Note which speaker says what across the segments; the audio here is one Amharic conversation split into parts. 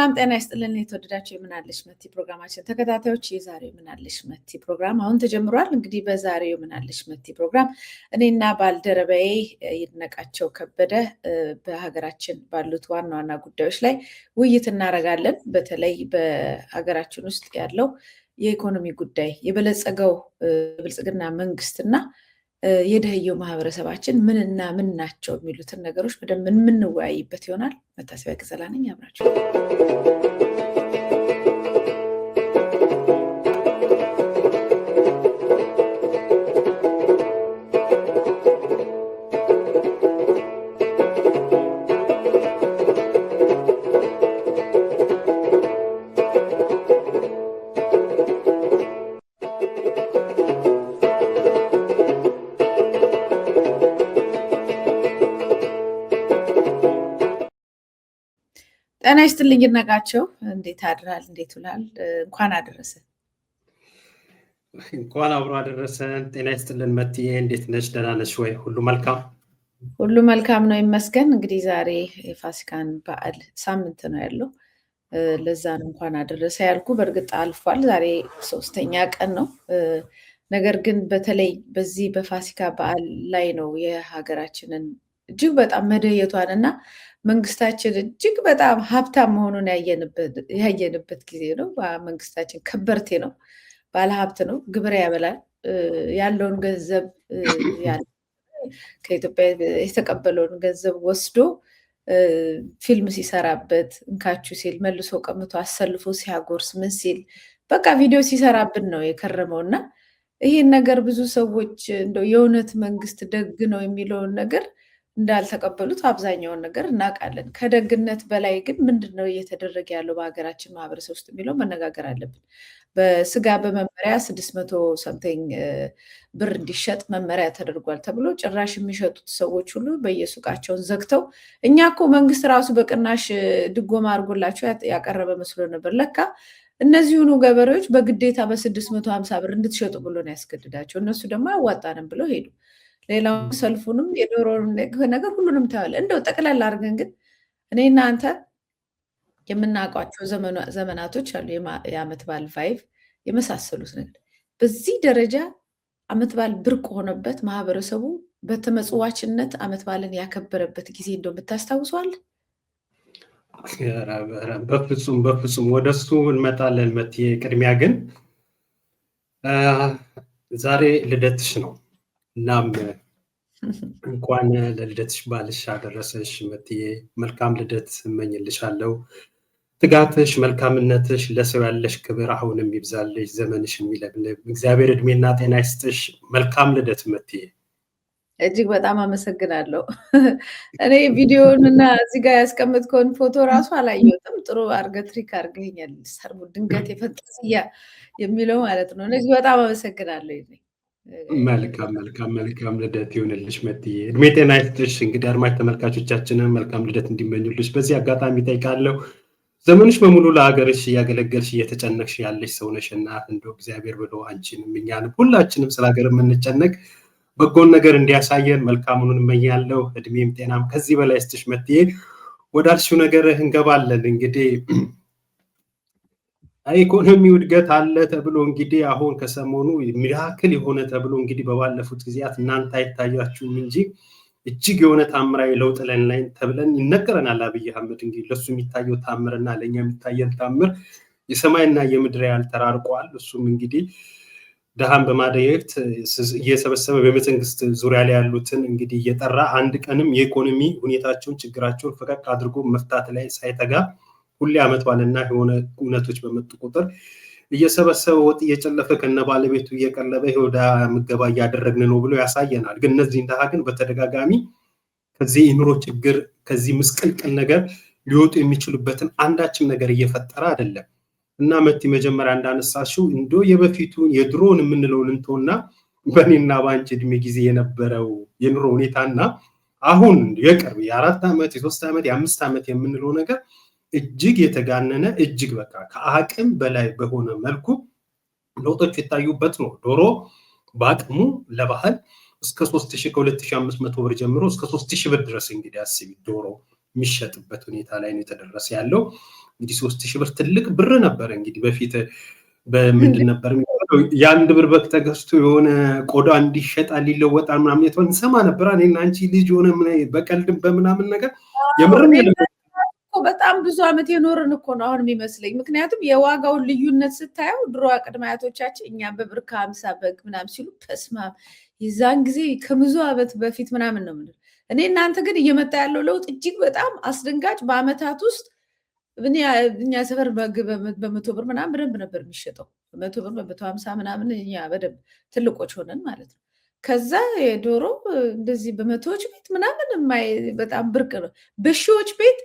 Speaker 1: ሰላም ጤና ይስጥልን የተወደዳችሁ የምናለሽ መቲ ፕሮግራማችን ተከታታዮች የዛሬው የምናለሽ መቲ ፕሮግራም አሁን ተጀምሯል። እንግዲህ በዛሬው የምናለሽ መቲ ፕሮግራም እኔና ባልደረባዬ ይድነቃቸው ከበደ በሀገራችን ባሉት ዋና ዋና ጉዳዮች ላይ ውይይት እናደርጋለን። በተለይ በሀገራችን ውስጥ ያለው የኢኮኖሚ ጉዳይ የበለጸገው ብልጽግና መንግስትና የደህየው ማህበረሰባችን ምንና ምን ናቸው የሚሉትን ነገሮች በደንብ የምንወያይበት ይሆናል። መታሰቢያ ገዘላ ነኝ፣ አብራችሁ ጤና ይስጥልኝ ይድነቃቸው። እንዴት አድራል? እንዴት ውላል? እንኳን አደረሰ።
Speaker 2: እንኳን አብሮ አደረሰን። ጤና ይስጥልን መትዬ፣ እንዴት ነሽ? ደህና ነሽ ወይ? ሁሉ መልካም?
Speaker 1: ሁሉ መልካም ነው ይመስገን። እንግዲህ ዛሬ የፋሲካን በዓል ሳምንት ነው ያለው። ለዛ ነው እንኳን አደረሰ ያልኩ። በእርግጥ አልፏል። ዛሬ 3ኛ ቀን ነው። ነገር ግን በተለይ በዚህ በፋሲካ በዓል ላይ ነው የሀገራችንን እጅግ በጣም መደየቷን እና መንግስታችን እጅግ በጣም ሀብታም መሆኑን ያየንበት ጊዜ ነው። መንግስታችን ከበርቴ ነው፣ ባለሀብት ነው፣ ግብር ያበላል። ያለውን ገንዘብ ከኢትዮጵያ የተቀበለውን ገንዘብ ወስዶ ፊልም ሲሰራበት እንካችሁ ሲል መልሶ ቀምቶ አሰልፎ ሲያጎርስ ምን ሲል በቃ ቪዲዮ ሲሰራብን ነው የከረመው እና ይህን ነገር ብዙ ሰዎች እንደው የእውነት መንግስት ደግ ነው የሚለውን ነገር እንዳልተቀበሉት አብዛኛውን ነገር እናውቃለን። ከደግነት በላይ ግን ምንድን ነው እየተደረገ ያለው በሀገራችን ማህበረሰብ ውስጥ የሚለው መነጋገር አለብን። በስጋ በመመሪያ 600 ሰምተኝ ብር እንዲሸጥ መመሪያ ተደርጓል ተብሎ ጭራሽ የሚሸጡት ሰዎች ሁሉ በየሱቃቸውን ዘግተው እኛ እኮ መንግስት ራሱ በቅናሽ ድጎማ አድርጎላቸው ያቀረበ መስሎ ነበር። ለካ እነዚሁኑ ገበሬዎች በግዴታ በ650 ብር እንድትሸጡ ብሎ ነው ያስገድዳቸው። እነሱ ደግሞ አያዋጣንም ብለው ሄዱ። ሌላው ሰልፉንም የዶሮን ነገር ሁሉንም ታያለ። እንደው ጠቅላላ አድርገን ግን እኔና አንተ የምናውቃቸው ዘመናቶች አሉ። የዓመት በዓል ቫይቭ የመሳሰሉት ነገር በዚህ ደረጃ ዓመት በዓል ብርቅ ሆነበት ማህበረሰቡ በተመጽዋችነት ዓመት በዓልን ያከበረበት ጊዜ እንደው የምታስታውሰዋል?
Speaker 2: በፍጹም ወደሱ እንመጣለን መትዬ። ቅድሚያ ግን ዛሬ ልደትሽ ነው። እናም እንኳን ለልደትሽ ባልሽ አደረሰሽ መትዬ። መልካም ልደት እመኝልሻለሁ። ትጋትሽ፣ መልካምነትሽ፣ ለሰው ያለሽ ክብር አሁንም ይብዛልሽ፣ ዘመንሽ የሚለምልም እግዚአብሔር እድሜና ጤና ይስጥሽ። መልካም ልደት መትዬ።
Speaker 1: እጅግ በጣም አመሰግናለሁ። እኔ ቪዲዮውን እና እዚህ ጋር ያስቀምጥከውን ፎቶ ራሱ አላየሁትም። ጥሩ አድርገህ ትሪክ አድርገኸኛል። ሰርቡ ድንገት የፈንጠዝያ የሚለው ማለት ነው። እጅግ በጣም አመሰግናለሁ።
Speaker 2: መልካም ልደት ይሁንልሽ መትዬ። እድሜ ጤና ይስጥሽ። እንግዲህ አድማጭ ተመልካቾቻችንን መልካም ልደት እንዲመኙልሽ በዚህ አጋጣሚ ጠይቃለሁ። ዘመንሽ በሙሉ ለሀገርሽ እያገለገልሽ እየተጨነቅሽ ያለሽ ሰው ነሽና እንደው እግዚአብሔር ብሎ አንቺንም እኛንም ሁላችንም ስለ ሀገር የምንጨነቅ በጎን ነገር እንዲያሳየን መልካሙን እመኛለሁ። እድሜም ጤናም ከዚህ በላይ ይስጥሽ መትዬ። ወዳልሽው ነገር እንገባለን። እንግዲህ ኢኮኖሚ እድገት አለ ተብሎ እንግዲህ አሁን ከሰሞኑ ሚራክል የሆነ ተብሎ እንግዲህ በባለፉት ጊዜያት እናንተ አይታያችሁም እንጂ እጅግ የሆነ ታምራዊ ለውጥ ላይ ተብለን ይነገረናል። አብይ አህመድ እንግዲህ ለሱ የሚታየው ታምርና ለኛ የሚታየን ታምር የሰማይና የምድር ያህል ተራርቋል። እሱም እንግዲህ ደሃን በማደየት እየሰበሰበ በመንግስት ዙሪያ ላይ ያሉትን እንግዲህ እየጠራ አንድ ቀንም የኢኮኖሚ ሁኔታቸውን ችግራቸውን ፈቀቅ አድርጎ መፍታት ላይ ሳይተጋ ሁሌ ዓመት በዓልና የሆነ እውነቶች በመጡ ቁጥር እየሰበሰበ ወጥ እየጨለፈ ከነ ባለቤቱ እየቀለበ ወደ ምገባ እያደረግን ነው ብሎ ያሳየናል። ግን እነዚህ እንደሃ ግን በተደጋጋሚ ከዚህ የኑሮ ችግር ከዚህ ምስቅልቅል ነገር ሊወጡ የሚችሉበትን አንዳችም ነገር እየፈጠረ አይደለም። እና መቲ መጀመሪያ እንዳነሳሽው እንዶ የበፊቱን የድሮን የምንለውን እንተውና በእኔና ባንቺ እድሜ ጊዜ የነበረው የኑሮ ሁኔታና አሁን የቅርብ የ4 ዓመት የ3 ዓመት የ5 ዓመት የምንለው ነገር እጅግ የተጋነነ እጅግ በቃ ከአቅም በላይ በሆነ መልኩ ለውጦች የታዩበት ነው። ዶሮ በአቅሙ ለባህል እስከ 3000 ከ2500 ብር ጀምሮ እስከ 3000 ብር ድረስ እንግዲህ አስቢ ዶሮ የሚሸጥበት ሁኔታ ላይ ነው የተደረሰ ያለው። እንግዲህ 3000 ብር ትልቅ ብር ነበረ። እንግዲህ በፊት በምንድን ነበር የአንድ ብር በግ ተገዝቶ የሆነ ቆዳ እንዲሸጣል ሊለወጣል ምናምን የተሆነ እንሰማ ነበር። እኔና አንቺ ልጅ የሆነ በቀልድም በምናምን ነገር የምርም
Speaker 1: በጣም ብዙ ዓመት የኖርን እኮ ነው አሁን የሚመስለኝ። ምክንያቱም የዋጋውን ልዩነት ስታየው ድሮ ቅድመ አያቶቻችን እኛ በብር ከ50 በግ ምናምን ሲሉ ተስማ የዛን ጊዜ ከብዙ ዓመት በፊት ምናምን ነው የምልህ። እኔ እናንተ ግን እየመጣ ያለው ለውጥ እጅግ በጣም አስደንጋጭ። በአመታት ውስጥ እኛ ሰፈር በግ በ100 ብር ምናምን በደንብ ነበር የሚሸጠው። በ100 ብር በ150 ምናምን እኛ በደንብ ትልቆች ሆነን ማለት ነው። ከዛ የዶሮ እንደዚህ በመቶዎች ቤት ምናምን በጣም ብርቅ ነው። በሺዎች ቤት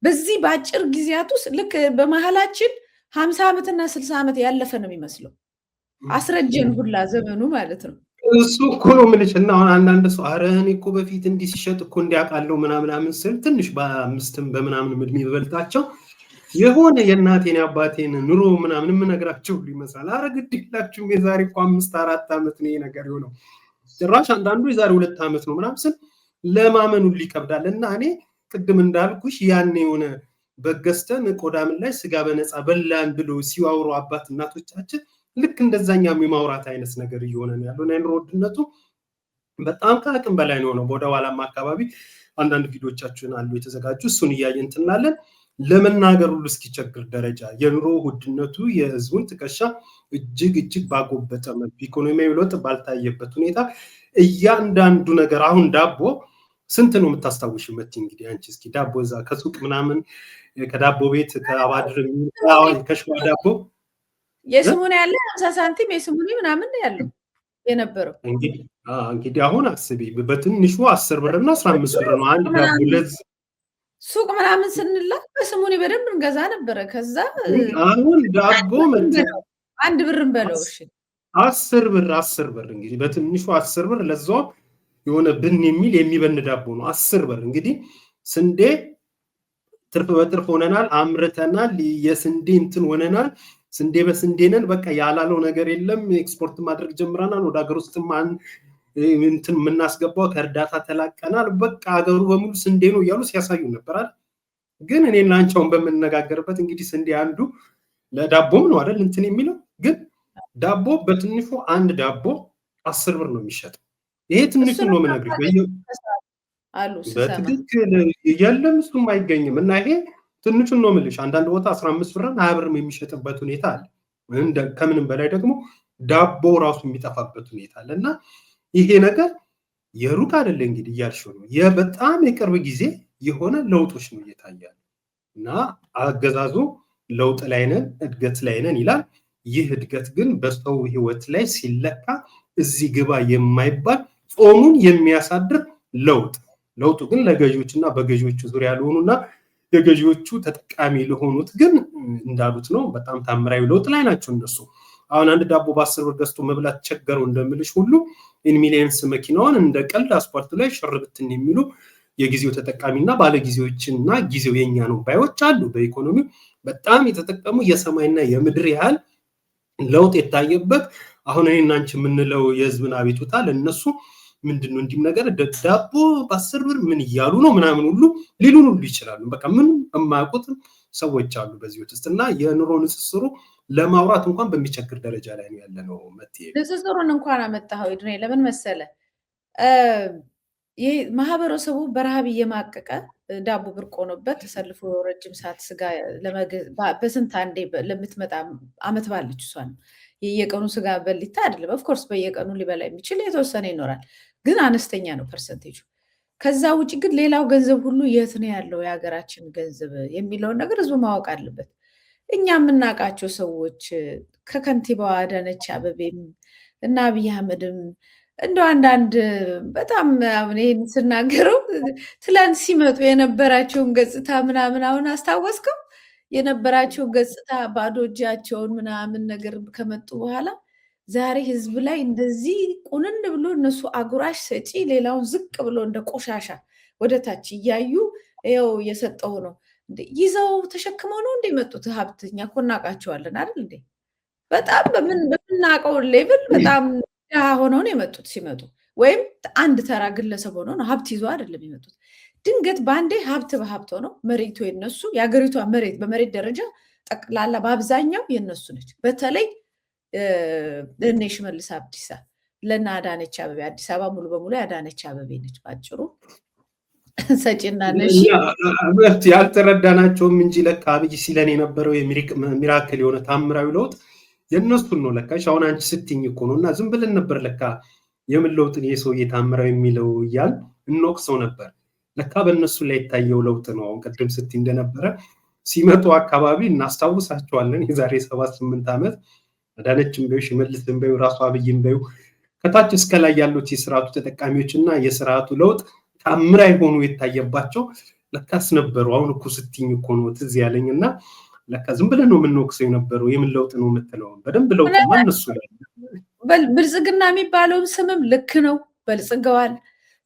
Speaker 1: በዚህ በአጭር ጊዜያት ውስጥ ልክ በመሀላችን 50 ዓመትና 60 ዓመት ያለፈ ነው የሚመስለው። አስረጀን ሁላ ዘመኑ ማለት ነው።
Speaker 2: እሱ እኮ ነው የምልሽ። እና አሁን አንዳንድ ሰው ኧረ እኔ እኮ በፊት እንዲህ ሲሸጥ እኮ እንዲያውቃለሁ ምናምን ስል ትንሽ በ5ም በምናምን እድሜ በልጣቸው የሆነ የእናቴን የአባቴን ኑሮ ምናምን የምነግራቸው ሁሉ ይመስላል። ኧረ ግድ የላችሁም የዛሬ እኮ 5-4 ዓመት ነው ይሄ ነገር የሆነው። ጭራሽ አንዳንዱ የዛሬ 2 ዓመት ነው ምናምን ስል ለማመን ሁሉ ይከብዳል። እና እኔ ቅድም እንዳልኩሽ ያኔ የሆነ በገዝተን ቆዳምን ላይ ስጋ በነፃ በላን ብሎ ሲዋውሩ አባት እናቶቻችን ልክ እንደዛኛም የማውራት አይነት ነገር እየሆነ ነው ያለው። የኑሮ ውድነቱ በጣም ከአቅም በላይ ነው የሆነው። ወደ ኋላማ አካባቢ አንዳንድ ቪዲዮቻችን አሉ የተዘጋጁ፣ እሱን እያየን እንትን እንላለን። ለመናገር ሁሉ እስኪቸግር ደረጃ የኑሮ ውድነቱ የህዝቡን ትከሻ እጅግ ባጎበጠ መልኩ ኢኮኖሚያዊ ለውጥ ባልታየበት ሁኔታ እያንዳንዱ ነገር አሁን ዳቦ ስንት ነው የምታስታውሽ? መቲ እንግዲህ አንቺ እስኪ ዳቦ እዛ ከሱቅ ምናምን ከዳቦ ቤት ከአባድር ከሸዋ ዳቦ
Speaker 1: የስሙን ያለ 50 ሳንቲም የስሙን ምናምን ያለው የነበረው
Speaker 2: እንግዲህ አሁን አስቢ በትንሹ 10 ብር እና 15 ብር ነው አንድ ዳቦ። ለዚህ
Speaker 1: ሱቅ ምናምን ስንላክ በስሙን በደንብ እንገዛ ነበረ። ከዛ
Speaker 2: አሁን ዳቦ
Speaker 1: አንድ ብርን በለው እሺ
Speaker 2: 10 ብር እንግዲህ በትንሹ 10 ብር ለዛው የሆነ ብን የሚል የሚበን ዳቦ ነው 10 ብር። እንግዲህ ስንዴ ትርፍ በትርፍ ሆነናል፣ አምርተናል፣ የስንዴ እንትን ሆነናል። ስንዴ በስንዴ ነን፣ በቃ ያላለው ነገር የለም። ኤክስፖርት ማድረግ ጀምረናል። ወደ ሀገር ውስጥ እንትን የምናስገባው ከእርዳታ ተላቀናል። በቃ ሀገሩ በሙሉ ስንዴ ነው እያሉ ሲያሳዩ ነበራል። ግን እኔና አንቺውን በምንነጋገርበት እንግዲህ ስንዴ አንዱ ለዳቦም ነው አይደል እንትን የሚለው። ግን ዳቦ በትንሹ አንድ ዳቦ 10 ብር ነው የሚሸጠው። ይሄ ትንሹ ነው የምነግርሽ። በትክክል የለም እሱም አይገኝም። እና ይሄ ትንሹን ነው የምልሽ። አንዳንድ ቦታ 15 ብር 20 ብር የሚሸጥበት ሁኔታ አለ። ከምንም በላይ ደግሞ ዳቦ ራሱ የሚጠፋበት ሁኔታ አለ። እና ይሄ ነገር የሩቅ አይደለ እንግዲህ እያልሽው ነው። በጣም የቅርብ ጊዜ የሆነ ለውጦች ነው እየታያሉ። እና አገዛዙ ለውጥ ላይ ነን፣ እድገት ላይ ነን ይላል። ይህ እድገት ግን በሰው ህይወት ላይ ሲለካ እዚህ ግባ የማይባል ጾሙን የሚያሳድር ለውጡ ግን ለገዢዎች እና በገዢዎቹ ዙሪያ ለሆኑና የገዢዎቹ ተጠቃሚ ለሆኑት ግን እንዳሉት ነው። በጣም ታምራዊ ለውጥ ላይ ናቸው እነሱ። አሁን አንድ ዳቦ በ10 ብር ገዝቶ መብላት ቸገረው እንደምልሽ ሁሉ ኢንሚሊየንስ መኪናውን እንደ ቀልድ አስፓልቱ ላይ ሽርብትን የሚሉ የጊዜው ተጠቃሚና ባለጊዜዎችና ጊዜው የኛ ነው ባዮች አሉ። በኢኮኖሚ በጣም የተጠቀሙ የሰማይና የምድር ያህል ለውጥ የታየበት አሁን እኔና አንቺ የምንለው የህዝብን አቤቱታ ለነሱ ምንድነው እንዲም ነገር ዳቦ በ10 ብር ምን እያሉ ነው ምናምን ሁሉ ሊሉን ሁሉ ይችላሉ። በቃ ምን የማያውቁት ሰዎች አሉ በዚህ ውስጥና የኑሮ ንጽጽሩ ለማውራት እንኳን በሚቸግር ደረጃ ላይ ነው ያለነው። መጥተህ
Speaker 1: ንጽጽሩን እንኳን አመጣኸው ድሬ ለምን መሰለ ይሄ ማህበረሰቡ በረሃብ እየማቀቀ ዳቦ ብርቅ ሆኖበት ተሰልፎ ረጅም ሰዓት ስጋ በስንት አንዴ ለምትመጣ አመት ባለች እሷን የየቀኑ ስጋ በሊታ አይደለም። ኦፍኮርስ በየቀኑ ሊበላ የሚችል የተወሰነ ይኖራል፣ ግን አነስተኛ ነው ፐርሰንቴጁ። ከዛ ውጭ ግን ሌላው ገንዘብ ሁሉ የት ነው ያለው የሀገራችን ገንዘብ የሚለውን ነገር ህዝቡ ማወቅ አለበት። እኛ የምናውቃቸው ሰዎች ከከንቲባዋ አዳነች አቤቤም እና አብይ አህመድም እንደው አንዳንድ በጣም ይሄን ስናገረው ትላንት ሲመጡ የነበራቸውን ገጽታ ምናምን አሁን አስታወስከው? የነበራቸውን ገጽታ ባዶ እጃቸውን ምናምን ነገር ከመጡ በኋላ ዛሬ ህዝብ ላይ እንደዚህ ቁንን ብሎ እነሱ አጉራሽ ሰጪ ሌላውን ዝቅ ብሎ እንደ ቆሻሻ ወደ ታች እያዩ ይኸው እየሰጠው ነው። ይዘው ተሸክመው ነው እንደመጡት ሀብት እኛ እኮ እናውቃቸዋለን አይደል እንዴ? በጣም በምናውቀው ሌቭል በጣም ድሃ ሆነው ነው የመጡት። ሲመጡ ወይም አንድ ተራ ግለሰብ ሆኖ ነው ሀብት ይዞ አይደለም የመጡት። ድንገት በአንዴ ሀብት በሀብት ሆነው መሬቱ የነሱ የሀገሪቷ መሬት በመሬት ደረጃ ጠቅላላ በአብዛኛው የነሱ ነች። በተለይ እነ ሽመልስ አብዲሳ ለእነ አዳነች አበቤ አዲስ አበባ ሙሉ በሙሉ አዳነች አበቤ ነች ባጭሩ። ሰጪና ነሺ
Speaker 2: ያልተረዳናቸውም እንጂ ለካ አብይ ሲለን የነበረው ሚራክል የሆነ ታምራዊ ለውጥ የነሱን ነው ለካ። አሁን አንቺ ስትኝ እኮ ነው እና ዝም ብለን ነበር ለካ የምን ለውጥን የሰውዬ ታምራዊ የሚለው እያል እንወቅሰው ነበር። ለካ በእነሱ ላይ የታየው ለውጥ ነው። አሁን ቅድም ስትይ እንደነበረ ሲመጡ አካባቢ እናስታውሳቸዋለን። የዛሬ 7-8 ዓመት አዳነችም በይው ሽመልስም በይው ራሱ አብይም በይው ከታች እስከ ላይ ያሉት የስርዓቱ ተጠቃሚዎችና የስርዓቱ ለውጥ ታምራዊ ሆኖ የታየባቸው ለካስ ነበሩ። አሁን እኮ ስትኝ እኮ ነው ትዝ ያለኝና ለካ ዝም ብለን ነው የምንወቅሰው የነበረው። የምን ለውጥ ነው የምትለው? በደንብ ለውጥ ማነሱ ላይ
Speaker 1: ብልጽግና የሚባለውም ስምም ልክ ነው፣ በልጽገዋል።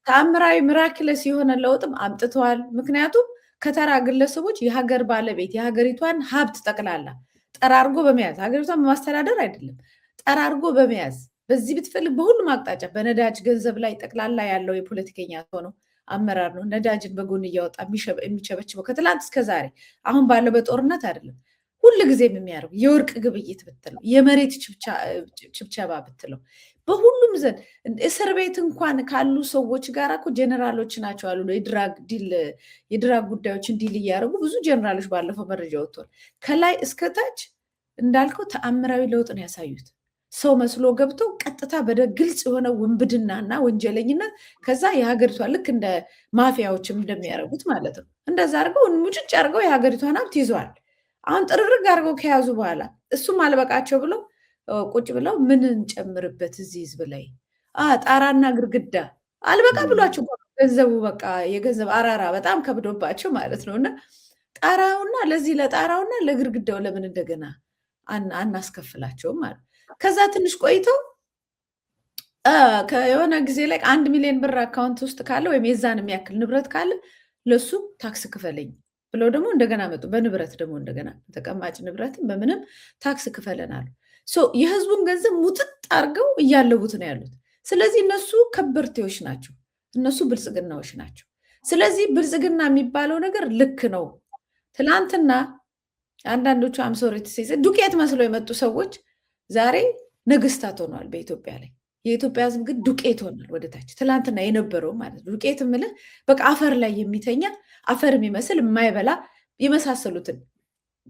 Speaker 1: ተአምራዊ ሚራክለስ የሆነ ለውጥም አምጥተዋል። ምክንያቱም ከተራ ግለሰቦች የሀገር ባለቤት የሀገሪቷን ሀብት ጠቅላላ ጠራርጎ በመያዝ ሀገሪቷን በማስተዳደር አይደለም ጠራርጎ በመያዝ በዚህ ብትፈልግ በሁሉም አቅጣጫ በነዳጅ ገንዘብ ላይ ጠቅላላ ያለው የፖለቲከኛ ሆነው አመራር ነው። ነዳጅን በጎን እያወጣ የሚቸበችበው ከትላንት እስከ ዛሬ አሁን ባለው በጦርነት አይደለም ሁሉ ጊዜም የሚያደርጉ የወርቅ ግብይት ብትለው የመሬት ችብቸባ ብትለው በሁሉም ዘንድ እስር ቤት እንኳን ካሉ ሰዎች ጋር እኮ ጀነራሎች ናቸው አሉ የድራግ ጉዳዮችን ዲል እያደረጉ ብዙ ጀነራሎች ባለፈው መረጃ ወጥቷል። ከላይ እስከታች እንዳልከው ተአምራዊ ለውጥ ነው ያሳዩት። ሰው መስሎ ገብተው ቀጥታ ግልጽ የሆነ ውንብድናና ወንጀለኝነት ከዛ የሀገሪቷ ልክ እንደ ማፊያዎችም እንደሚያደርጉት ማለት ነው እንደዛ አድርገው ሙጭጭ አድርገው የሀገሪቷን ሀብት ይዘዋል። አሁን ጥርርግ አድርገው ከያዙ በኋላ እሱም አልበቃቸው ብለው ቁጭ ብለው ምን እንጨምርበት እዚህ ህዝብ ላይ ጣራና ግርግዳ አልበቃ ብሏቸው ገንዘቡ በቃ የገንዘብ አራራ በጣም ከብዶባቸው ማለት ነው እና ጣራውና ለዚህ ለጣራውና ለግርግዳው ለምን እንደገና አናስከፍላቸውም ማለት ከዛ ትንሽ ቆይተው የሆነ ጊዜ ላይ 1 ሚሊዮን ብር አካውንት ውስጥ ካለ ወይም የዛን የሚያክል ንብረት ካለ ለሱ ታክስ ክፈለኝ ብለው ደግሞ እንደገና መጡ። በንብረት ደግሞ እንደገና ተቀማጭ ንብረትን በምንም ታክስ ክፈለናል። የህዝቡን ገንዘብ ሙጥጥ አድርገው እያለቡት ነው ያሉት። ስለዚህ እነሱ ከበርቴዎች ናቸው፣ እነሱ ብልጽግናዎች ናቸው። ስለዚህ ብልጽግና የሚባለው ነገር ልክ ነው። ትላንትና አንዳንዶቹ አምሶሬት ዱቄት መስለው የመጡ ሰዎች ዛሬ ነገስታት ሆነዋል በኢትዮጵያ ላይ። የኢትዮጵያ ህዝብ ግን ዱቄት ሆኗል ወደታች። ትላንትና የነበረው ማለት ነው ዱቄት የምልህ በቃ አፈር ላይ የሚተኛ አፈር የሚመስል የማይበላ የመሳሰሉትን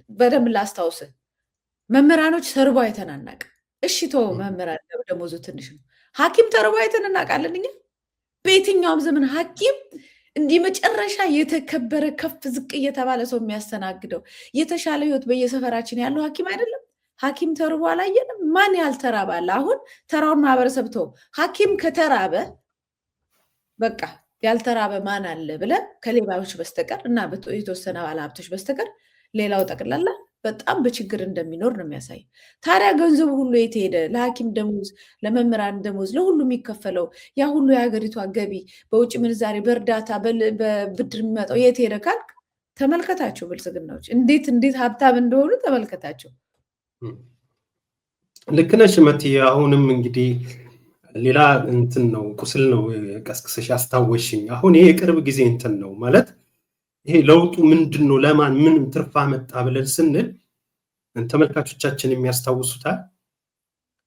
Speaker 1: በደንብ ላስታውስ። መምህራኖች ተርቦ አይተን አናውቅም። እሺ ተወው፣ መምህራን ደሞዙ ትንሽ ነው። ሐኪም ተርቦ አይተን እናውቃለን እኛ? በየትኛውም ዘመን ሐኪም እንዲህ መጨረሻ የተከበረ ከፍ ዝቅ እየተባለ ሰው የሚያስተናግደው የተሻለ ህይወት በየሰፈራችን ያለው ሐኪም አይደለም? ሐኪም ተርቦ አላየንም? ማን ያልተራበ አለ? አሁን ተራውን ማህበረሰብ ተው። ሐኪም ከተራበ በቃ ያልተራበ ማን አለ ብለህ ከሌባዎች በስተቀር እና የተወሰነ ባለሀብቶች በስተቀር ሌላው ጠቅላላ በጣም በችግር እንደሚኖር ነው የሚያሳይ። ታዲያ ገንዘቡ ሁሉ የት ሄደ? ለሐኪም ደሞዝ፣ ለመምህራን ደሞዝ፣ ለሁሉ የሚከፈለው ያ ሁሉ የሀገሪቷ ገቢ በውጭ ምንዛሬ በእርዳታ በብድር የሚመጣው የት ሄደ ካልክ ተመልከታቸው። ብልጽግናዎች እንዴት ሀብታም እንደሆኑ ተመልከታቸው።
Speaker 2: ልክ ነሽ መቲ። አሁንም እንግዲህ ሌላ እንትን ነው ቁስል ነው ቀስቅሰሽ አስታወሽኝ። አሁን ይሄ የቅርብ ጊዜ እንትን ነው ማለት ይሄ ለውጡ ምንድን ነው ለማን ምን ትርፋ መጣ ብለን ስንል ተመልካቾቻችን የሚያስታውሱታል።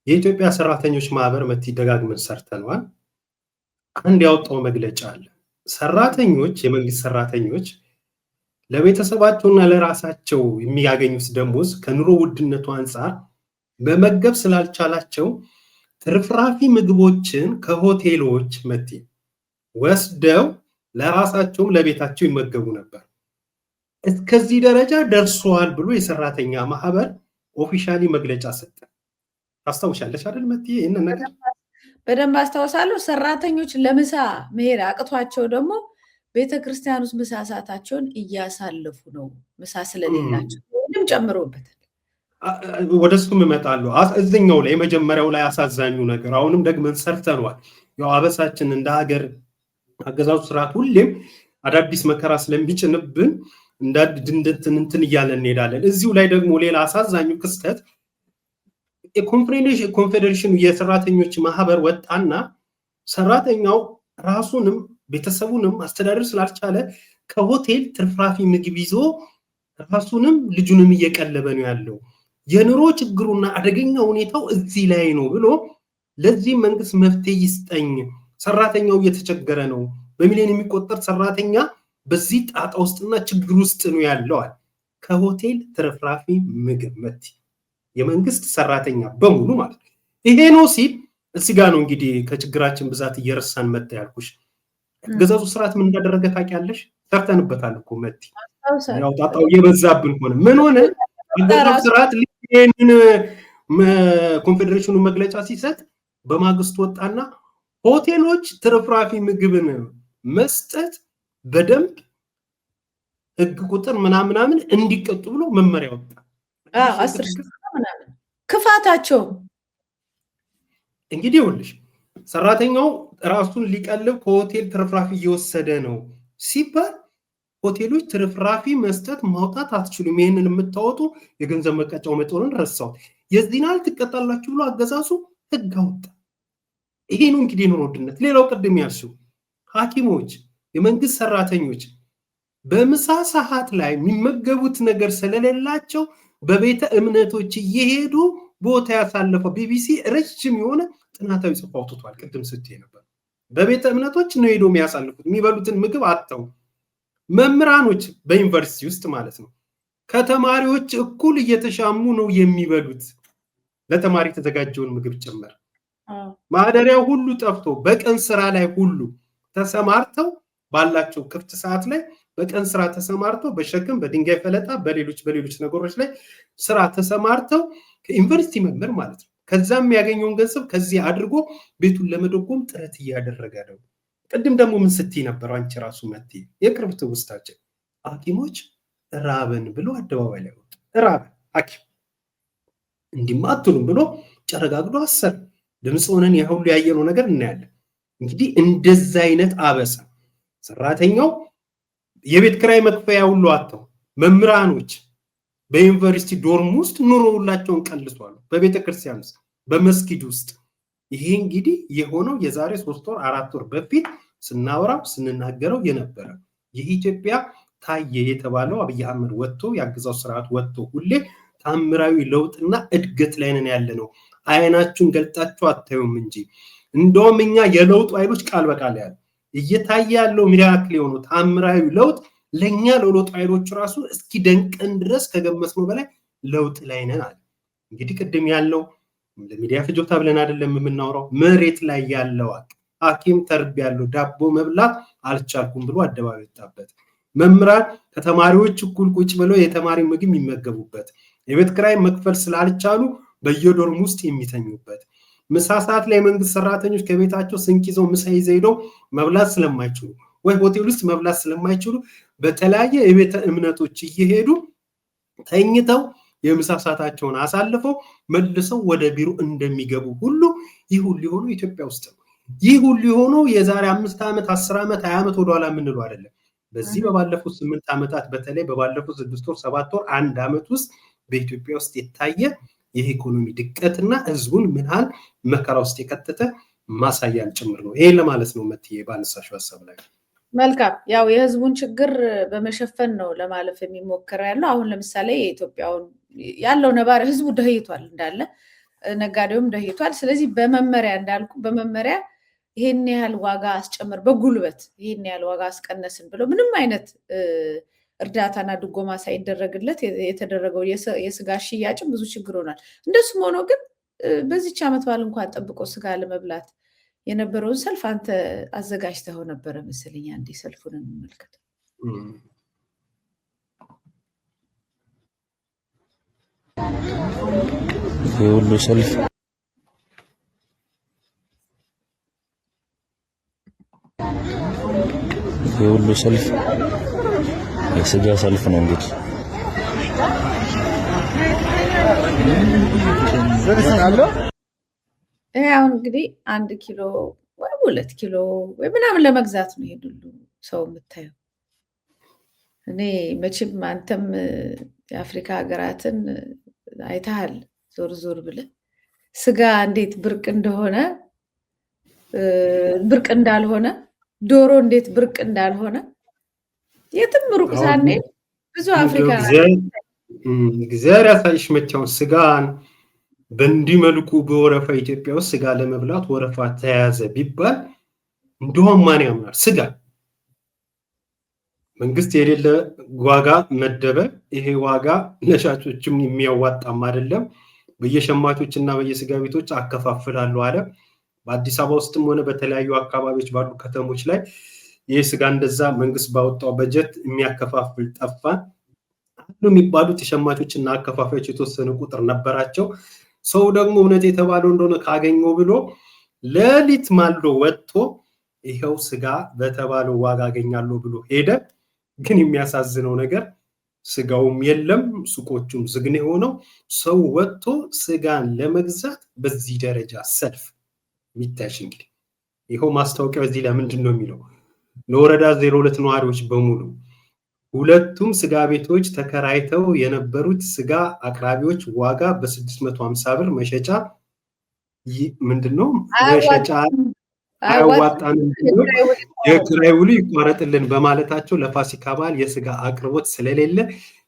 Speaker 2: የኢትዮጵያ ሰራተኞች ማህበር መቲ ደጋግመን ሰርተነዋል። አንድ ያወጣው መግለጫ አለ። ሰራተኞች የመንግስት ሰራተኞች ለቤተሰባቸውና ለራሳቸው የሚያገኙት ደሞዝ ከኑሮ ውድነቱ አንጻር በመገብ ስላልቻላቸው ትርፍራፊ ምግቦችን ከሆቴሎች መቲ ወስደው ለራሳቸውም ለቤታቸው ይመገቡ ነበር። እስከዚህ ደረጃ ደርሷል ብሎ የሰራተኛ ማህበር ኦፊሻሊ መግለጫ ሰጠ። ታስታውሻለሽ አይደል መቲ? ይሄን ነገር
Speaker 1: በደንብ አስታውሳለሁ። ሰራተኞች ለምሳ መሄድ አቅቷቸው ደግሞ ቤተክርስቲያን ውስጥ ምሳ ሰዓታቸውን እያሳለፉ ነው። ምሳ ስለሌላቸው ምንም ጨምሮበታል።
Speaker 2: ወደሱም እመጣለሁ። እዚህኛው ላይ የመጀመሪያው ላይ አሳዛኙ ነገር አሁንም ደግመን ሰርተነዋል። ያው አበሳችን እንደ ሀገር አገዛዙ ስርዓት ሁሌም አዳዲስ መከራ ስለሚጭንብን እንትን እያለን እንሄዳለን። እዚሁ ላይ ደግሞ ሌላ አሳዛኙ ክስተት ኮንፌዴሬሽኑ የሰራተኞች ማህበር ወጣና ሰራተኛው ራሱንም ቤተሰቡንም አስተዳደር ስላልቻለ ከሆቴል ትርፍራፊ ምግብ ይዞ ራሱንም ልጁንም እየቀለበ ነው ያለው። የኑሮ ችግሩና አደገኛ ሁኔታው እዚህ ላይ ነው ብሎ ለዚህ መንግስት መፍትሄ ይስጠኝ። ሰራተኛው እየተቸገረ ነው። በሚሊዮን የሚቆጠር ሰራተኛ በዚህ ጣጣ ውስጥና ችግር ውስጥ ነው ያለዋል። ከሆቴል ትርፍራፊ ምግብ መት የመንግስት ሰራተኛ በሙሉ ማለት ነው። ይሄ ነው ሲል እዚህ ጋር ነው እንግዲህ ከችግራችን ብዛት እየረሳን መጣ ያልኩሽ። ገዛዙ ስርዓት ምን እንዳደረገ ታውቂያለሽ? ሰርተንበታል እኮ መቲ። ያው ጣጣው እየበዛብን ሆነ። ምን ሆነ? ገዛዙ ስርዓት ይሄንን ኮንፌዴሬሽኑ መግለጫ ሲሰጥ በማግስቱ ወጣና ሆቴሎች ትርፍራፊ ምግብን መስጠት በደንብ ህግ ቁጥር ምናምን እንዲቀጡ ብሎ መመሪያ ወጣ።
Speaker 1: 10 ምናምን ክፋታቸው
Speaker 2: እንግዲህ ይኸውልሽ ሰራተኛው ራሱን ሊቀልብ ከሆቴል ትርፍራፊ እየወሰደ ነው ሲባል ሆቴሎች ትርፍራፊ መስጠት ማውጣት አትችሉም፣ ይሄንን የምታወጡ የገንዘብ መቀጫው መጠኑን ረሳው፣ የዚህናል ትቀጣላችሁ ብሎ አገዛዙ ህግ አወጣ። ይሄ ነው እንግዲህ ኑሮ ውድነት። ሌላው ቅድም ያልሽው ሐኪሞች፣ የመንግስት ሰራተኞች በምሳ ሰዓት ላይ የሚመገቡት ነገር ስለሌላቸው በቤተ እምነቶች እየሄዱ ቦታ ያሳለፈው ቢቢሲ ረጅም የሆነ ጥናታዊ ጽሑፍ አውጥቷል። ቅድም ስትይ ነበር። በቤተ እምነቶች ነው ሄዶ የሚያሳልፉት፣ የሚበሉትን ምግብ አጥተው። መምህራኖች በዩኒቨርሲቲ ውስጥ ማለት ነው ከተማሪዎች እኩል እየተሻሙ ነው የሚበሉት፣ ለተማሪ የተዘጋጀውን ምግብ ጭምር። ማደሪያው ሁሉ ጠፍቶ በቀን ስራ ላይ ሁሉ ተሰማርተው ባላቸው ክፍት ሰዓት ላይ በቀን ስራ ተሰማርተው በሸክም በድንጋይ ፈለጣ በሌሎች ነገሮች ላይ ስራ ተሰማርተው ከዩኒቨርሲቲ መምህር ማለት ነው ከዛም የሚያገኘውን ገንዘብ ከዚህ አድርጎ ቤቱን ለመደጎም ጥረት እያደረገ ነው። ቅድም ደግሞ ምን ስትይ ነበር አንቺ ራሱ መቲ? የቅርብ ትውስታችን ሐኪሞች ራበን ብሎ አደባባይ ላይ ወጡ። ራበን ሐኪም እንዲህማ አትሉም ብሎ ጨረጋግዶ አሰር። ድምፅ ሆነን ያሁሉ ያየነው ነገር እናያለን። እንግዲህ እንደዛ አይነት አበሳ ሰራተኛው የቤት ክራይ መክፈያ ሁሉ አጥተው፣ መምህራኖች በዩኒቨርሲቲ ዶርም ውስጥ ኑሮ ሁላቸውን ቀልሷል። በቤተ ክርስቲያን ውስጥ በመስጊድ ውስጥ ይሄ እንግዲህ የሆነው የዛሬ 3 ወር 4 ወር በፊት ስናወራው ስንናገረው የነበረ የኢትዮጵያ ታየ የተባለው አብይ አህመድ ወጥቶ ያገዛው ስርዓት ወጥቶ ሁሌ ታምራዊ ለውጥና እድገት ላይ ነን ያለነው፣ አይናችሁን ገልጣችሁ አታዩም እንጂ እንደውም እኛ የለውጡ ኃይሎች ቃል በቃል ያለ እየታየ ያለው ሚራክል የሆነው ታምራዊ ለውጥ ለኛ ለለውጡ ኃይሎች ራሱ እስኪ ደንቀን ድረስ ከገመትነው በላይ ለውጥ ላይ ነን አለ። እንግዲህ ቅድም ያለው ለሚዲያ ፍጆታ ብለን አይደለም የምናወራው፣ መሬት ላይ ያለው ሐኪም ተርብ ያለው ዳቦ መብላት አልቻልኩም ብሎ አደባባይ ወጣበት። መምህራን ከተማሪዎች እኩል ቁጭ ብለው የተማሪ ምግብ የሚመገቡበት፣ የቤት ክራይ መክፈል ስላልቻሉ በየዶርም ውስጥ የሚተኙበት፣ ምሳ ሰዓት ላይ መንግስት ሰራተኞች ከቤታቸው ስንቅ ይዘው ምሳ ይዘው ሄደው መብላት ስለማይችሉ ወይ ሆቴል ውስጥ መብላት ስለማይችሉ በተለያየ የቤተ እምነቶች እየሄዱ ተኝተው የምሳ ሰዓታቸውን አሳልፈው መልሰው ወደ ቢሮ እንደሚገቡ ሁሉ ይህ ሁሉ የሆነው ኢትዮጵያ ውስጥ ነው። ይህ ሁሉ የሆነው የዛሬ 5 ዓመት 10 ዓመት 20 ዓመት ወደኋላ የምንለው አይደለም። በዚህ በባለፉት 8 ዓመታት በተለይ በባለፉት 6 ወር 7 ወር 1 ዓመት ውስጥ በኢትዮጵያ ውስጥ የታየ የኢኮኖሚ ድቀትና ህዝቡን ምን ያህል መከራ ውስጥ የከተተ ማሳያን ጭምር ነው። ይሄ ለማለት ነው መጥዬ ባነሳሽው ሐሳብ ላይ።
Speaker 1: መልካም። ያው የህዝቡን ችግር በመሸፈን ነው ለማለፍ የሚሞከረው ያለው። አሁን ለምሳሌ የኢትዮጵያውን ያለው ነባር ህዝቡ ደህይቷል፣ እንዳለ ነጋዴውም ደህይቷል። ስለዚህ በመመሪያ እንዳልኩ በመመሪያ ይሄን ያህል ዋጋ አስጨምር፣ በጉልበት ይሄን ያህል ዋጋ አስቀነስን ብሎ ምንም አይነት እርዳታና ድጎማ ሳይደረግለት የተደረገው የስጋ ሽያጭም ብዙ ችግር ሆኗል። እንደሱም ሆኖ ግን በዚች ዓመት በዓል እንኳን ጠብቆ ስጋ ለመብላት የነበረውን ሰልፍ አንተ አዘጋጅተው ነበረ መሰለኝ። አንዴ ሰልፉን እንመልከት።
Speaker 3: የሁሉ ሰልፍ የስጋ ሰልፍ ነው እንግዲህ
Speaker 1: አሁን እንግዲህ 1 ኪሎ ወይ 2 ኪሎ ወይ ምናምን ለመግዛት ነው የሄዱሉ ሰው የምታየው። እኔ መቼም አንተም የአፍሪካ ሀገራትን አይተሃል ዞር ዞር ብለህ ስጋ እንዴት ብርቅ እንደሆነ ብርቅ እንዳልሆነ ዶሮ እንዴት ብርቅ እንዳልሆነ የትም ሩቅ ሳንሄድ ብዙ አፍሪካ
Speaker 2: እግዚአብሔር ያሳይሽ መቻውን ስጋን በእንዲህ መልኩ በወረፋ ኢትዮጵያ ውስጥ ስጋ ለመብላት ወረፋ ተያዘ ቢባል እንደውም ማን ያምናል? ስጋ መንግስት የሌለ ዋጋ መደበ። ይሄ ዋጋ ለሻጮችም የሚያዋጣም አይደለም። በየሸማቾችና በየስጋ ቤቶች አከፋፍላለሁ አለ። በአዲስ አበባ ውስጥም ሆነ በተለያዩ አካባቢዎች ባሉ ከተሞች ላይ ይህ ስጋ እንደዛ መንግስት ባወጣው በጀት የሚያከፋፍል ጠፋ። አሉ የሚባሉት የሸማቾችና አከፋፋዮች የተወሰነ ቁጥር ነበራቸው። ሰው ደግሞ እውነት የተባለው እንደሆነ ካገኘው ብሎ ሌሊት ማልዶ ወጥቶ ይሄው ስጋ በተባለው ዋጋ አገኛለሁ ብሎ ሄደ። ግን የሚያሳዝነው ነገር ስጋውም የለም፣ ሱቆቹም ዝግ ነው የሆነው። ሰው ወጥቶ ስጋን ለመግዛት በዚህ ደረጃ ሰልፍ የሚታሽ እንግዲህ ይሄው ማስታወቂያው እዚህ ለምንድን ነው የሚለው ለወረዳ 02 ነዋሪዎች በሙሉ ሁለቱም ስጋ ቤቶች ተከራይተው የነበሩት ስጋ አቅራቢዎች ዋጋ በ650 ብር መሸጫ ምንድነው መሸጫ አያዋጣንም፣ የኪራይ ውሉ ይቋረጥልን በማለታቸው ለፋሲካ በዓል የስጋ አቅርቦት ስለሌለ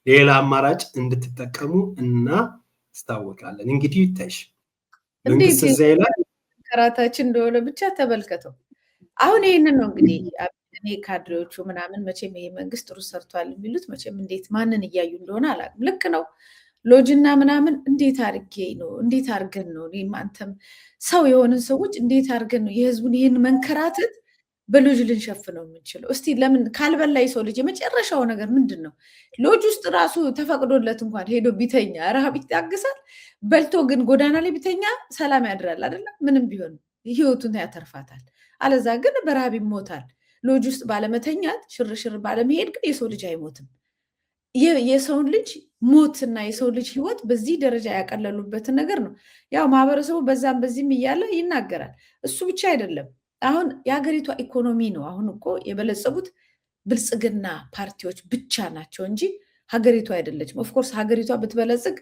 Speaker 2: ሌላ አማራጭ እንድትጠቀሙ እናስታውቃለን። እንግዲህ ይታይሽ መንግስት ዘይላ
Speaker 1: ከራታችን እንደሆነ ብቻ ተመልከተው። አሁን ይሄንን ነው እንግዲህ እኔ ካድሬዎቹ ምናምን መቼም ይሄ መንግስት ጥሩ ሰርቷል የሚሉት መቼም እንዴት ማንን እያዩ እንደሆነ አላውቅም። ልክ ነው ሎጅና ምናምን እንዴት አድርገን ነው እኔም አንተም ሰው የሆንን ሰዎች እንዴት አድርገን ነው የህዝቡን ይህን መንከራተት በሎጅ ልንሸፍነው የምንችለው? እስቲ ለምን ካልበላ የሰው ልጅ የመጨረሻው ነገር ምንድን ነው? ሎጅ ውስጥ ራሱ ተፈቅዶለት እንኳን ሄዶ ቢተኛ ረሃብ ይታገሳል። በልቶ ግን ጎዳና ላይ ቢተኛ ሰላም ያድራል አይደለም? ምንም ቢሆን ህይወቱን ያተርፋታል። አለዛ ግን በረሃብ ይሞታል። ሎጅ ውስጥ ባለመተኛት ሽርሽር ባለመሄድ ግን የሰው ልጅ አይሞትም። የሰውን ልጅ ሞትና የሰው ልጅ ህይወት በዚህ ደረጃ ያቀለሉበትን ነገር ነው። ያው ማህበረሰቡ በዛም በዚህም እያለ ይናገራል። እሱ ብቻ አይደለም። አሁን የሀገሪቷ ኢኮኖሚ ነው። አሁን እኮ የበለጸጉት ብልጽግና ፓርቲዎች ብቻ ናቸው እንጂ ሀገሪቷ አይደለችም። ኦፍኮርስ ሀገሪቷ ብትበለጽግ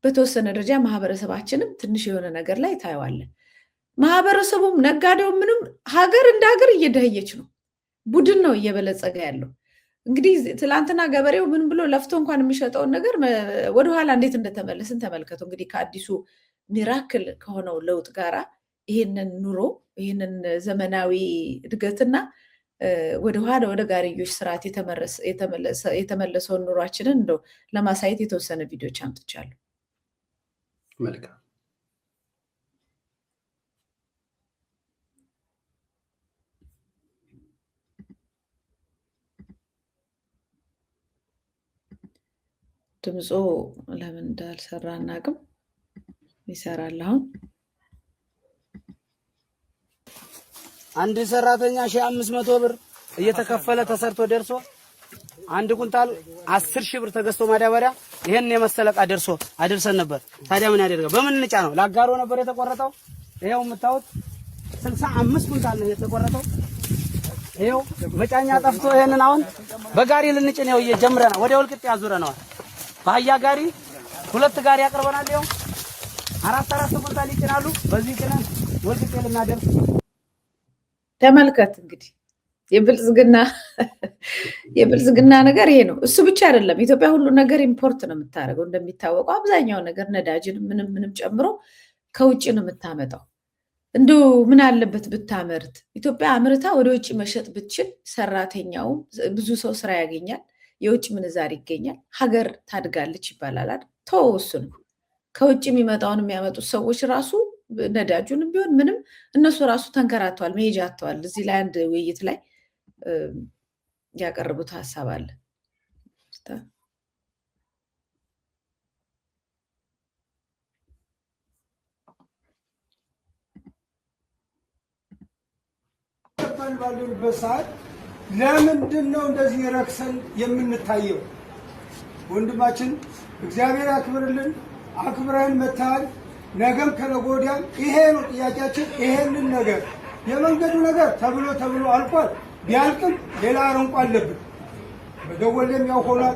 Speaker 1: በተወሰነ ደረጃ ማህበረሰባችንም ትንሽ የሆነ ነገር ላይ ታየዋለን። ማህበረሰቡም ነጋዴው ምንም ሀገር እንደ ሀገር እየደህየች ነው። ቡድን ነው እየበለጸገ ያለው። እንግዲህ ትላንትና ገበሬው ምን ብሎ ለፍቶ እንኳን የሚሸጠውን ነገር ወደኋላ እንዴት እንደተመለስን ተመልከቱ። እንግዲህ ከአዲሱ ሚራክል ከሆነው ለውጥ ጋራ ይህንን ኑሮ ይህንን ዘመናዊ እድገትና ወደኋላ ወደ ጋርዮሽ ስርዓት የተመለሰውን ኑሯችንን እንደው ለማሳየት የተወሰነ ቪዲዮች አምጥቻለሁ።
Speaker 2: መልካም
Speaker 1: ድምፁ ለምን እንዳልሰራ አናውቅም። ይሰራል። አሁን
Speaker 4: አንድ ሰራተኛ 1500 ብር እየተከፈለ ተሰርቶ ደርሶ አንድ ኩንታል 10,000 ብር ተገዝቶ ማዳበሪያ ይሄን የመሰለ ዕቃ ደርሶ አድርሰን ነበር። ታዲያ ምን ያደርጋል? በምን እንጫ ነው? ላጋሮ ነበር የተቆረጠው። ይሄው የምታዩት 65 ኩንታል ነው የተቆረጠው። ይሄው መጫኛ ጠፍቶ ይሄንን አሁን በጋሪ ልንጭን ነው እየጀመረና ወደ ወልቅጤ ያዙረናል። በአያ ጋሪ 2 ጋሪ ያቀርበናል። ይሄው 4 ኩንታል ይጭናሉ። በዚህ ጭነን ወልቅጤ ልናደርስ
Speaker 1: ተመልከት። እንግዲህ የብልጽግና ነገር ይሄ ነው። እሱ ብቻ አይደለም። ኢትዮጵያ ሁሉ ነገር ኢምፖርት ነው የምታደርገው። እንደሚታወቀው አብዛኛው ነገር ነዳጅን ምንም ጨምሮ ከውጭ ነው የምታመጣው። እንደው ምን አለበት ብታመርት? ኢትዮጵያ አምርታ ወደ ውጭ መሸጥ ብትችል ሰራተኛው ብዙ ሰው ስራ ያገኛል፣ የውጭ ምንዛሪ ይገኛል፣ ሀገር ታድጋለች ይባላል አይደል? ተወሱን ከውጭ የሚመጣውን የሚያመጡት ሰዎች ራሱ ነዳጁንም ቢሆን ምንም እነሱ ራሱ ተንከራተዋል፣ መሄጃ አጥተዋል። እዚህ ላይ አንድ ውይይት ላይ ያቀረቡት ሀሳብ አለ።
Speaker 5: ባሉበት ሰዓት ለምንድን ነው እንደዚህ ረክሰን የምንታየው? ወንድማችን እግዚአብሔር ያክብርልን። አክብረን መታል። ነገም ከነገ ወዲያም ይሄ ነው ጥያቄያችን። ይሄንን ነገር የመንገዱ ነገር ተብሎ አልቋል። ቢያልቅም ሌላ አረንቋ አለብን። በደወሌም ያው ሆኗል፣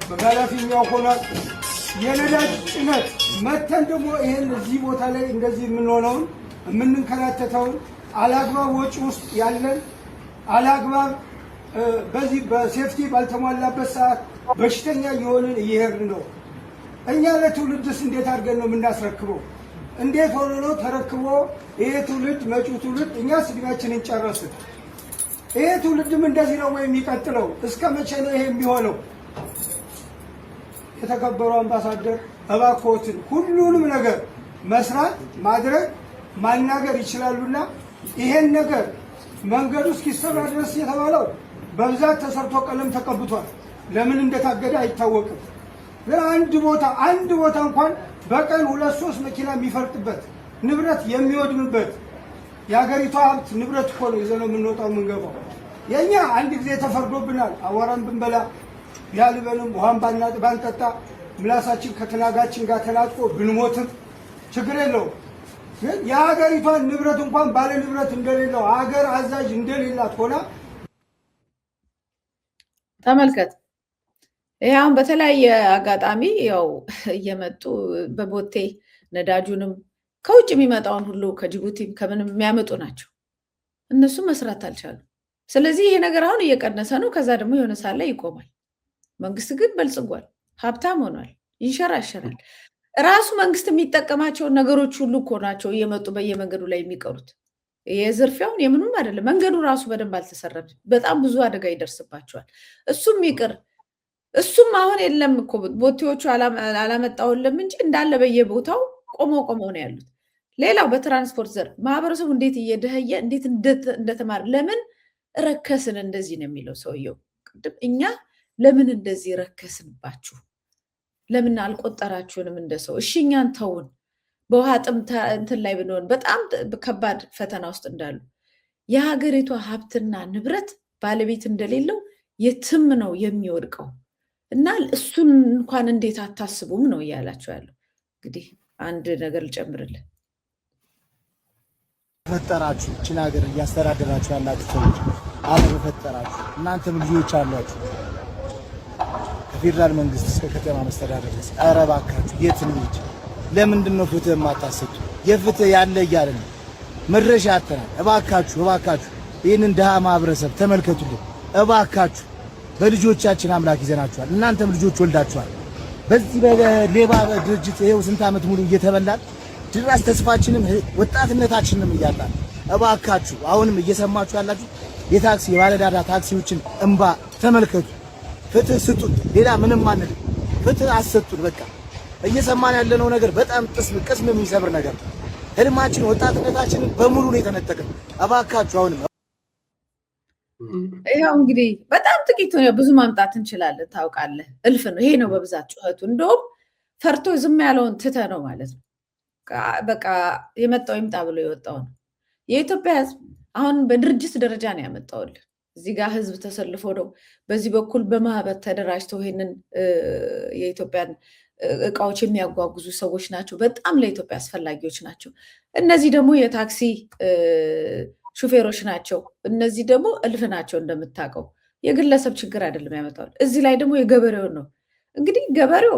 Speaker 5: በጋላፊም ያው ሆኗል። የነዳጅ ጭነት መተን ደግሞ ይሄን እዚህ ቦታ ላይ እንደዚህ የምንሆነውን የምንንከራተተውን አላግባብ ወጪ ውስጥ ያለን አላግባብ በዚህ በሴፍቲ ባልተሟላበት ሰዓት በሽተኛ የሆንን እየሄድን ነው። እኛ ለትውልድስ እንዴት አድርገን ነው የምናስረክበው? እንዴት ሆኖ ነው ተረክቦ ይሄ ትውልድ መጪው ትውልድ እኛ እድሜያችንን ጨረስን። ይሄ ትውልድም እንደዚህ ነው ወይ የሚቀጥለው? እስከ መቼ ነው ይሄ የሚሆነው? የተከበሩ አምባሳደር እባክዎትን ሁሉንም ነገር መስራት ማድረግ ማናገር ይችላሉና ይሄን ነገር መንገዱ እስኪሰራ ድረስ የተባለው በብዛት ተሰርቶ ቀለም ተቀብቷል። ለምን እንደታገደ አይታወቅም። ግን አንድ ቦታ እንኳን በቀን 2-3 መኪና የሚፈርጥበት ንብረት የሚወድምበት የሀገሪቷ ሀብት ንብረት እኮ ነው ይዘነው የምንወጣው የምንገባው። የኛ አንድ ጊዜ ተፈርዶብናል። አዋራን ብንበላ ያልበንም ውሃን ባንጠጣ ምላሳችን ከትናጋችን ጋር ተላጥቆ ብንሞትም ችግር የለውም። ግን የሀገሪቷን ንብረት እንኳን ባለ ንብረት እንደሌለው ሀገር አዛዥ እንደሌላት ሆና
Speaker 1: ተመልከት። ያው በተለያየ አጋጣሚ ያው እየመጡ በቦቴ ነዳጁንም ከውጭ የሚመጣውን ሁሉ ከጅቡቲም ከምንም የሚያመጡ ናቸው። እነሱ መስራት አልቻሉም። ስለዚህ ይሄ ነገር አሁን እየቀነሰ ነው። ከዛ ደግሞ የሆነ ሳለ ይቆማል። መንግስት ግን በልጽጓል፣ ሀብታም ሆኗል፣ ይንሸራሸራል። ራሱ መንግስት የሚጠቀማቸውን ነገሮች ሁሉ እኮ ናቸው እየመጡ በየመንገዱ ላይ የሚቀሩት። የዝርፊያውን የምንም አይደለም። መንገዱ ራሱ በደንብ አልተሰራም። በጣም ብዙ አደጋ ይደርስባቸዋል። እሱም ይቅር እሱም አሁን የለም እኮ ቦቴዎቹ አላመጣውልም እንጂ እንዳለ በየቦታው ቆመው ነው ያሉት። ሌላው በትራንስፖርት ዘርፍ ማህበረሰቡ እንዴት እየደህየ እንዴት እንደተማረ ለምን ረከስን እንደዚህ ነው የሚለው ሰውየው ቅድም። እኛ ለምን እንደዚህ ረከስንባችሁ? ለምን አልቆጠራችሁንም እንደሰው? እሺ እኛን ተውን። በውሃ ጥም እንትን ላይ ብንሆን በጣም ከባድ ፈተና ውስጥ እንዳሉ የሀገሪቷ ሀብትና ንብረት ባለቤት እንደሌለው የትም ነው የሚወድቀው እና እሱን እንኳን እንዴት አታስቡም ነው እያላቸው ያለው። እንግዲህ አንድ ነገር ልጨምርልህ።
Speaker 6: ፈጠራችሁ እችን ሀገር እያስተዳደራችሁ ያላችሁ ሰዎች አለመፈጠራችሁ እናንተም ልጆች አሏችሁ ከፌደራል መንግስት እስከ ከተማ መስተዳደር ድረስ። ኧረ እባካችሁ የት እንሂድ? ለምንድን ነው ፍትህ የማታሰጡ? የፍትህ ያለ እያለ ነው መድረሻ አጥተናል። እባካችሁ ይህንን ድሃ ማህበረሰብ ተመልከቱልን እባካችሁ። በልጆቻችን አምላክ ይዘናችኋል። እናንተም ልጆች ወልዳችኋል። በዚህ በሌባ ድርጅት ይሄው ስንት ዓመት ሙሉ እየተበላን ድራስ ተስፋችንም ወጣትነታችንም እያጣን እባካችሁ አሁንም እየሰማችሁ ያላችሁ የታክሲ የባለዳዳ ታክሲዎችን እንባ ተመልከቱ። ፍትህ ስጡን። ሌላ ምንም አንልም። ፍትህ አሰጡን። በቃ እየሰማን ያለነው ነገር በጣም ቅስም የሚሰብር ነገር ነው። ህልማችን ወጣትነታችንን በሙሉ ነው የተነጠቀን። እባካችሁ አሁንም
Speaker 1: ይኸው እንግዲህ በጣም ጥቂት ነው። ብዙ ማምጣት እንችላለን። ታውቃለህ፣ እልፍ ነው። ይሄ ነው በብዛት ጩኸቱ። እንደውም ፈርቶ ዝም ያለውን ትተ ነው ማለት ነው። በቃ የመጣው ይምጣ ብሎ የወጣው ነው። የኢትዮጵያ ህዝብ አሁን በድርጅት ደረጃ ነው ያመጣውልን። እዚህ ጋር ህዝብ ተሰልፎ ነው። በዚህ በኩል በማህበር ተደራጅተው ይሄንን የኢትዮጵያን እቃዎች የሚያጓጉዙ ሰዎች ናቸው። በጣም ለኢትዮጵያ አስፈላጊዎች ናቸው። እነዚህ ደግሞ የታክሲ ሹፌሮች ናቸው። እነዚህ ደግሞ እልፍ ናቸው። እንደምታውቀው የግለሰብ ችግር አይደለም ያመጣው። እዚህ ላይ ደግሞ የገበሬውን ነው እንግዲህ ገበሬው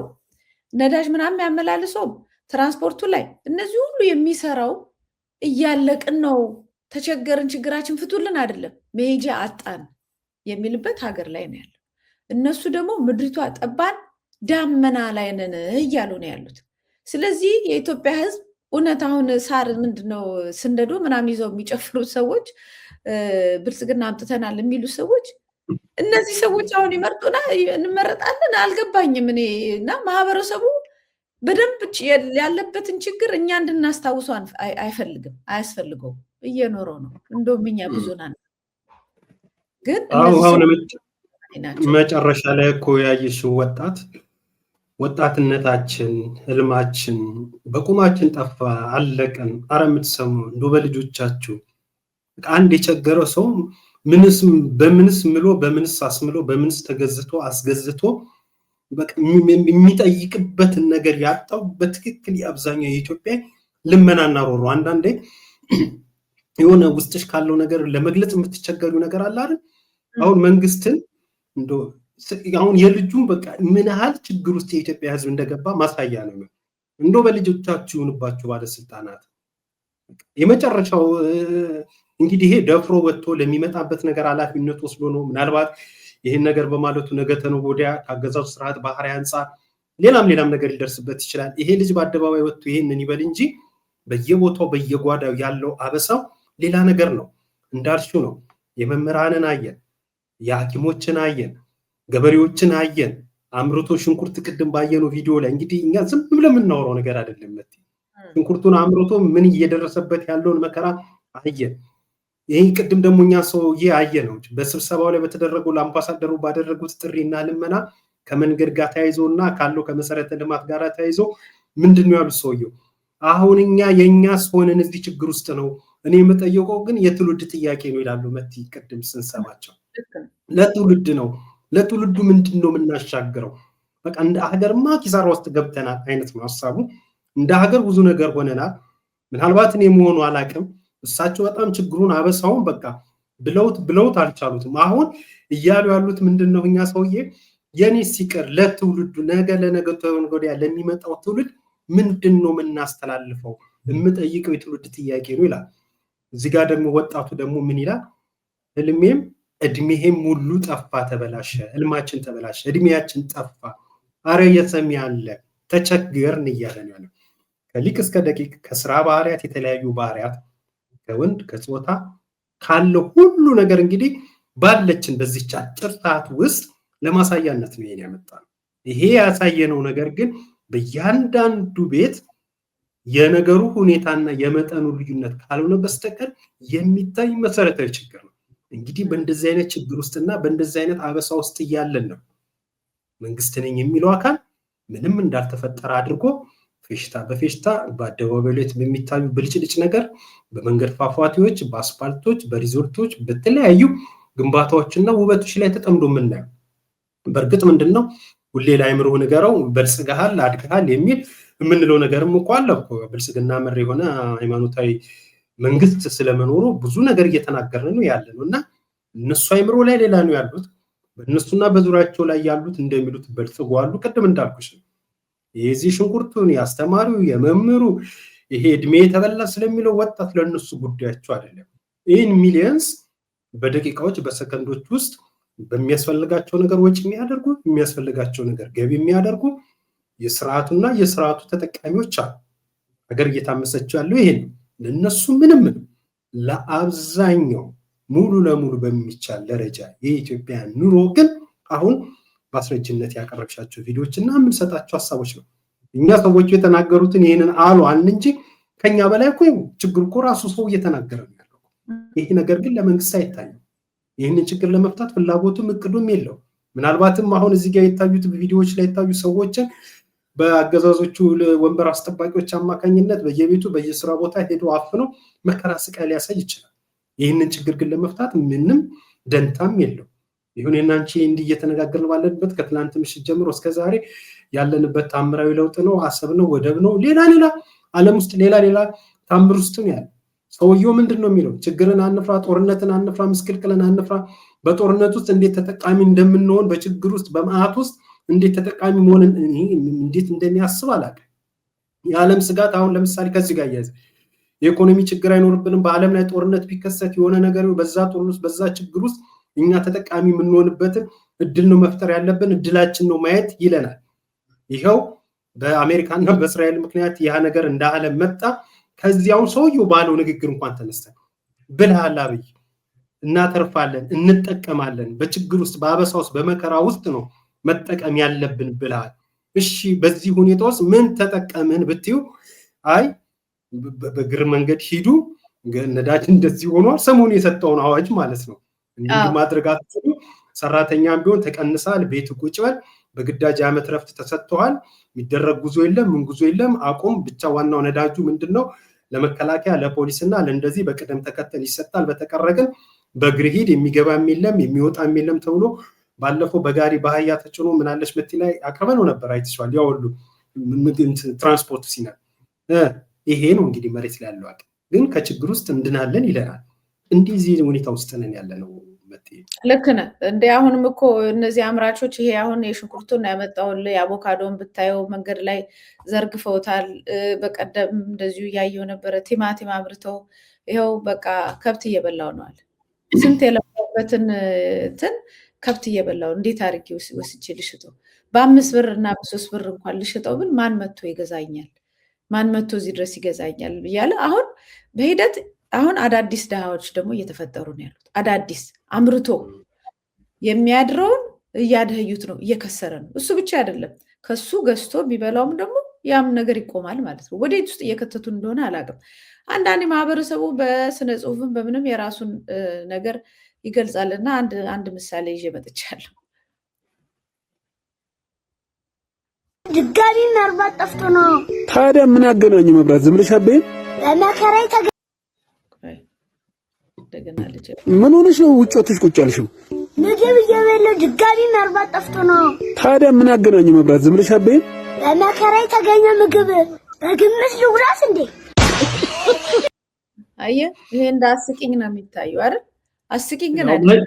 Speaker 1: ነዳጅ ምናምን ያመላልሰው ትራንስፖርቱ ላይ እነዚህ ሁሉ የሚሰራው እያለቅን ነው፣ ተቸገርን፣ ችግራችን ፍቱልን አይደለም መሄጃ አጣን የሚልበት ሀገር ላይ ነው ያለው። እነሱ ደግሞ ምድሪቷ ጠባን ዳመና ላይ ነን እያሉ ነው ያሉት። ስለዚህ የኢትዮጵያ ህዝብ እውነት አሁን ሳር ምንድነው ስንደዶ ምናምን ይዘው የሚጨፍሩ ሰዎች ብልጽግና አምጥተናል የሚሉ ሰዎች እነዚህ ሰዎች አሁን ይመርጡና እንመረጣለን አልገባኝም እኔ። እና ማህበረሰቡ በደንብ ያለበትን ችግር እኛ እንድናስታውሱ አይፈልግም፣ አያስፈልገውም። እየኖረው ነው። እንደውም እኛ ብዙ ነን። ግን
Speaker 2: አሁን መጨረሻ ላይ እኮ ያየሽው ወጣትነታችን ህልማችን በቁማችን ጠፋ፣ አለቀን። አረ የምትሰሙ እንደው በልጆቻችሁ አንድ የቸገረው ሰው በምንስ ምሎ በምንስ አስምሎ በምንስ ተገዝቶ አስገዝቶ የሚጠይቅበትን ነገር ያጣው በትክክል የአብዛኛው የኢትዮጵያ ልመናና ሮሮ። አንዳንዴ የሆነ ውስጥሽ ካለው ነገር ለመግለጽ የምትቸገሩ ነገር አለ አይደል? አሁን መንግስትን እንደው አሁን የልጁን በቃ ምን ያህል ችግር ውስጥ የኢትዮጵያ ህዝብ እንደገባ ማሳያ ነው። እንደው በልጆቻችሁ ይሁንባችሁ ባለስልጣናት። የመጨረሻው እንግዲህ ይሄ ደፍሮ ወጥቶ ለሚመጣበት ነገር ኃላፊነት ወስዶ ነው። ምናልባት ይህን ነገር በማለቱ ነገ ተነገ ወዲያ ካገዛዙ ስርዓት ባህሪ አንጻር ሌላም ነገር ሊደርስበት ይችላል። ይሄ ልጅ በአደባባይ ወጥቶ ይሄንን ይበል እንጂ በየቦታው በየጓዳው ያለው አበሳው ሌላ ነገር ነው። እንዳልሽው ነው። የመምህራንን አየን፣ የሐኪሞችን አየን፣ ገበሬዎችን አየን። አምርቶ ሽንኩርት ቅድም ባየነው ቪዲዮ ላይ እንግዲህ እኛ ዝም ብለን የምናወራው ነገር አይደለም። ሽንኩርቱን አምርቶ ምን እየደረሰበት ያለውን መከራ አየን። ይሄ ቅድም ደግሞ እኛ ሰውዬ አየነው በስብሰባው ላይ በተደረገው ለአምባሳደሩ ባደረጉት ጥሪና ልመና ከመንገድ ጋር ተያይዞና ካለው ከመሰረተ ልማት ጋር ተያይዞ ምንድነው ያሉት ሰውየው? አሁን እኛ የኛስ ሆነን እዚህ ችግር ውስጥ ነው። እኔ የምጠየቀው ግን የትውልድ ጥያቄ ነው ይላሉ መቲ ቅድም ስንሰማቸው። ለትውልድ ነው። ለትውልዱ ምንድነው የምናሻግረው? በቃ እንደ ሀገርማ ኪሳራ ውስጥ ገብተናል አይነት ነው ሐሳቡ። እንደ ሀገር ብዙ ነገር ሆነናል። ምናልባት እኔ መሆኑ አላቅም። እሳቸው በጣም ችግሩን አበሳውን በቃ ብለውት አልቻሉትም። አሁን እያሉ ያሉት ምንድነው እኛ ሰውዬ የኔ ሲቀር ለትውልዱ ነገ ለነገ ወዲያ ለሚመጣው ትውልድ ምንድነው የምናስተላልፈው? የምጠይቀው የትውልድ ጥያቄ ነው ይላል። እዚህ ጋር ደግሞ ወጣቱ ደግሞ ምን ይላል? ህልሜም እድሜሄም ሁሉ ጠፋ ተበላሸ፣ ህልማችን ተበላሸ፣ እድሜያችን ጠፋ፣ አረ የሰሚ ያለ ተቸገርን እያለ ነው ያለው። ከሊቅ እስከ ደቂቅ ከስራ ባህሪያት የተለያዩ ባህሪያት ከወንድ ከጾታ ካለው ሁሉ ነገር እንግዲህ ባለችን በዚህች አጭር ሰዓት ውስጥ ለማሳያነት ነው ይሄን ያመጣነው። ይሄ ያሳየነው ነገር ግን በእያንዳንዱ ቤት የነገሩ ሁኔታና የመጠኑ ልዩነት ካልሆነ በስተቀር የሚታይ መሰረታዊ ችግር ነው። እንግዲህ በእንደዚህ አይነት ችግር ውስጥና በእንደዚህ አይነት አበሳ ውስጥ እያለን ነው መንግስት ነኝ የሚለው አካል ምንም እንዳልተፈጠረ አድርጎ ፌሽታ በፌሽታ በአደባባይ ላይ በሚታዩ ብልጭልጭ ነገር በመንገድ ፏፏቴዎች፣ በአስፓልቶች፣ በሪዞርቶች፣ በተለያዩ ግንባታዎችና ውበቶች ላይ ተጠምዶ የምናየው በእርግጥ ምንድነው ሁሌ ላይምሮ ንገረው በልጽጋሃል አድግሃል የሚል የምንለው ነገርም እኮ አለ እኮ። ብልጽግና መር የሆነ ሃይማኖታዊ መንግስት ስለመኖሩ ብዙ ነገር እየተናገርን ነው ያለነው እና እነሱ አይምሮ ላይ ሌላ ነው ያሉት። በእነሱና በዙሪያቸው ላይ ያሉት እንደሚሉት በልጽጓሉ። ቅድም እንዳልኩሽ የዚህ ሽንኩርቱን ያስተማሪው የመምህሩ ይሄ እድሜ ተበላ ስለሚለው ወጣት ለነሱ ጉዳያቸው አይደለም። ይህን ሚሊየንስ በደቂቃዎች በሰከንዶች ውስጥ በሚያስፈልጋቸው ነገር ወጪ የሚያደርጉ የሚያስፈልጋቸው ነገር ገቢ የሚያደርጉ የስርዓቱና የስርዓቱ ተጠቃሚዎች አሉ። ሀገር እየታመሰችው ያለው ይሄ ነው። ለነሱ ምንም ለአብዛኛው ሙሉ ለሙሉ በሚቻል ደረጃ የኢትዮጵያ ኑሮ ግን አሁን ማስረጃነት ያቀረብሻቸው ቪዲዮዎችና የምንሰጣቸው ሐሳቦች ነው። እኛ ሰዎች የተናገሩትን ይሄንን አሉ አልን እንጂ ከኛ በላይ እኮ ችግር እኮ ራሱ ሰው እየተናገረ ነው ያለው። ይሄ ነገር ግን ለመንግስት አይታይም። ይህንን ችግር ለመፍታት ፍላጎቱም እቅዱም የለው። ምናልባትም አሁን እዚህ ጋር የታዩት ቪዲዮዎች ላይ የታዩ ሰዎችን በአገዛዞቹ ወንበር አስጠባቂዎች አማካኝነት በየቤቱ በየስራ ቦታ ሄዶ አፍነው መከራ ስቃይ ሊያሳይ ይችላል። ይህንን ችግር ግን ለመፍታት ምንም ደንታም የለው። ይሁን እናንቺ እንዲህ እየተነጋገርን ባለንበት ከትላንት ምሽት ጀምሮ እስከ ዛሬ ያለንበት ታምራዊ ለውጥ ነው፣ አሰብ ነው፣ ወደብ ነው፣ ሌላ ዓለም ውስጥ ሌላ ታምር ውስጥ ነው ያለ። ሰውየው ምንድነው የሚለው? ችግርን አንፍራ፣ ጦርነትን አንፍራ፣ ምስቅልቅልን አንፍራ። በጦርነት ውስጥ እንዴት ተጠቃሚ እንደምንሆን በችግር ውስጥ በመዓት ውስጥ እንዴት ተጠቃሚ መሆንን እንዴት እንደሚያስብ አላውቅም። የዓለም ስጋት አሁን ለምሳሌ ከዚህ ጋር ያያዝ የኢኮኖሚ ችግር አይኖርብንም። በዓለም ላይ ጦርነት ቢከሰት የሆነ ነገር በዛ ጦርነት ውስጥ በዛ ችግር ውስጥ እኛ ተጠቃሚ የምንሆንበትን እድል ነው መፍጠር ያለብን፣ እድላችን ነው ማየት ይለናል። ይኸው በአሜሪካና በእስራኤል ምክንያት ያ ነገር እንደ ዓለም መጣ። ከዚያው ሰውየው ባለው ንግግር እንኳን ተነስተን ብልሃል አብይ እናተርፋለን፣ እንጠቀማለን፣ በችግር ውስጥ በአበሳ ውስጥ በመከራ ውስጥ ነው መጠቀም ያለብን ብልሃል። እሺ በዚህ ሁኔታ ውስጥ ምን ተጠቀምን ብትዩ፣ አይ በእግር መንገድ ሂዱ፣ ነዳጅ እንደዚህ ሆኗል፣ ሰሞኑ የሰጠውን አዋጅ ማለት ነው እንዲህ ማድረግ አትችሉ፣ ሰራተኛም ቢሆን ተቀንሳል፣ ቤት ቁጭ በል፣ በግዳጅ ዓመት ረፍት ተሰጥቷል፣ የሚደረግ ጉዞ የለም፣ ምን ጉዞ የለም፣ አቁም፣ ብቻ ዋናው ነዳጁ ምንድነው ለመከላከያ ለፖሊስና ለእንደዚህ በቅደም ተከተል ይሰጣል፣ በተቀረ ግን በእግር ሂድ፣ የሚገባም የለም የሚወጣም የለም ተብሎ ባለፈው በጋሪ ባህያ ተጭኖ ምናለሽ መቲ ላይ አቅርበነው ነበር። አይተሽዋል። ያው ሁሉ ትራንስፖርት ሲናል ይሄ ነው እንግዲህ መሬት ላይ ያለው አቅም። ግን ከችግር ውስጥ እንድናለን ይለናል። እንዲህ ሁኔታ ውስጥ ነን ያለነው።
Speaker 1: ልክ ነህ እንዴ? አሁንም እኮ እነዚህ አምራቾች ይሄ አሁን የሽንኩርቱን ያመጣውልህ የአቮካዶን ብታየው መንገድ ላይ ዘርግፈውታል። በቀደም እንደዚሁ እያየው ነበረ። ቲማቲም አምርተው ይኸው በቃ ከብት እየበላው ነው አለ። ስንት የለፋበትን እንትን ከብት እየበላው እንዴት አድርጌ ወስጄ ልሽጠው? በ5 ብር እና በ3 ብር እንኳን ልሽጠው ብል ማን መጥቶ ይገዛኛል? ማን መጥቶ እዚህ ድረስ ይገዛኛል እያለ አሁን በሂደት አሁን አዳዲስ ድሃዎች ደግሞ እየተፈጠሩ ነው ያሉት። አዳዲስ አምርቶ የሚያድረውን እያደህዩት ነው፣ እየከሰረ ነው። እሱ ብቻ አይደለም ከሱ ገዝቶ ቢበላውም ደግሞ ያም ነገር ይቆማል ማለት ነው። ወዴት ውስጥ እየከተቱ እንደሆነ አላውቅም። አንዳንድ ማህበረሰቡ በስነ ጽሁፍም በምንም የራሱን ነገር ይገልጻልና አንድ ምሳሌ ይዤ መጥቻለሁ።
Speaker 7: ድጋሚ መብራት ጠፍቶ ነው።
Speaker 8: ታዲያ ምን ያገናኝ መብራት? ዝም ብለሽ አበይን
Speaker 7: በመከራይ
Speaker 8: ምን ሆነሽ ነው ውጭ ወጥተሽ ቁጭ ያልሽው?
Speaker 7: ምግብ እየበላሁ ድጋሚ መብራት ጠፍቶ ነው።
Speaker 8: ታዲያ ምን ያገናኝ መብራት? ዝም ብለሽ አበይን
Speaker 7: በመከራይ ተገኘ ምግብ በግምት ልውራስ እንዴ?
Speaker 1: አየህ፣ ይሄ እንደ አስቂኝ ነው የሚታየው አይደል? አስቂኝ ግን አይደለም።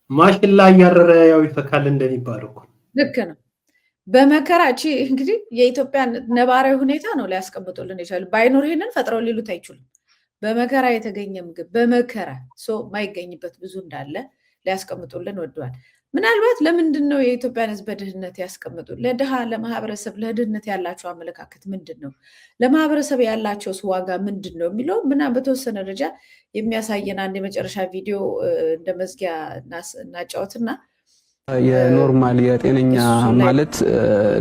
Speaker 2: ማሽላ እያረረ ያው ይፈካል እንደሚባለው እኮ
Speaker 1: ልክ ነው። በመከራች እንግዲህ የኢትዮጵያ ነባራዊ ሁኔታ ነው ሊያስቀምጡልን ይችላል። ባይኖር ይሄንን ፈጥረው ሊሉት አይችሉም። በመከራ የተገኘ ምግብ በመከራ ማይገኝበት ብዙ እንዳለ ሊያስቀምጡልን ወደዋል። ምናልባት ለምንድን ነው የኢትዮጵያን ሕዝብ በድህነት ያስቀምጡ? ለድሃ ለማህበረሰብ ለድህነት ያላቸው አመለካከት ምንድን ነው? ለማህበረሰብ ያላቸው ዋጋ ምንድን ነው የሚለው በተወሰነ ደረጃ የሚያሳየን አንድ የመጨረሻ ቪዲዮ እንደ መዝጊያ እናጫወትና
Speaker 9: የኖርማል የጤነኛ ማለት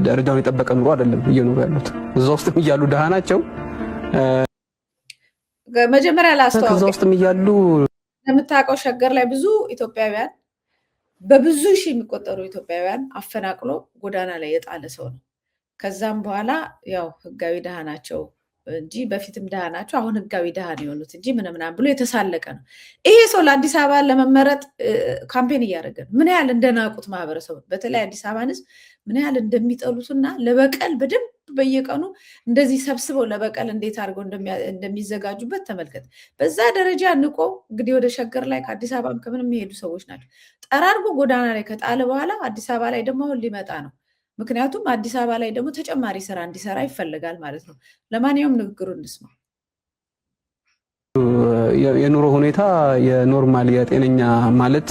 Speaker 9: ደረጃውን የጠበቀ ኑሮ አይደለም እየኖሩ ያሉት። እዛ ውስጥም እያሉ ድሃ ናቸው።
Speaker 1: መጀመሪያ ላስተዋወቅ፣
Speaker 9: ከዛ ውስጥም እያሉ
Speaker 1: እንደምታውቀው ሸገር ላይ ብዙ ኢትዮጵያውያን በብዙ ሺህ የሚቆጠሩ ኢትዮጵያውያን አፈናቅሎ ጎዳና ላይ የጣለ ሰው ነው። ከዛም በኋላ ያው ህጋዊ ድሃ ናቸው እንጂ በፊትም ድሃ ናቸው፣ አሁን ህጋዊ ድሃ ነው የሆኑት እንጂ ምናምን ብሎ የተሳለቀ ነው። ይሄ ሰው ለአዲስ አበባ ለመመረጥ ካምፔን እያደረገ ነው። ምን ያህል እንደናቁት ማህበረሰቡ፣ በተለይ አዲስ አበባን ህዝብ ምን ያህል እንደሚጠሉትና ለበቀል በደንብ በየቀኑ እንደዚህ ሰብስበው ለበቀል እንዴት አድርገው እንደሚዘጋጁበት ተመልከት። በዛ ደረጃ ንቆ እንግዲህ ወደ ሸገር ላይ ከአዲስ አበባ ከምንም የሚሄዱ ሰዎች ናቸው። ጠራርጎ ጎዳና ላይ ከጣለ በኋላ አዲስ አበባ ላይ ደግሞ አሁን ሊመጣ ነው። ምክንያቱም አዲስ አበባ ላይ ደግሞ ተጨማሪ ስራ እንዲሰራ ይፈልጋል ማለት ነው። ለማንኛውም ንግግሩ እንስማ።
Speaker 9: የኑሮ ሁኔታ የኖርማል የጤነኛ ማለት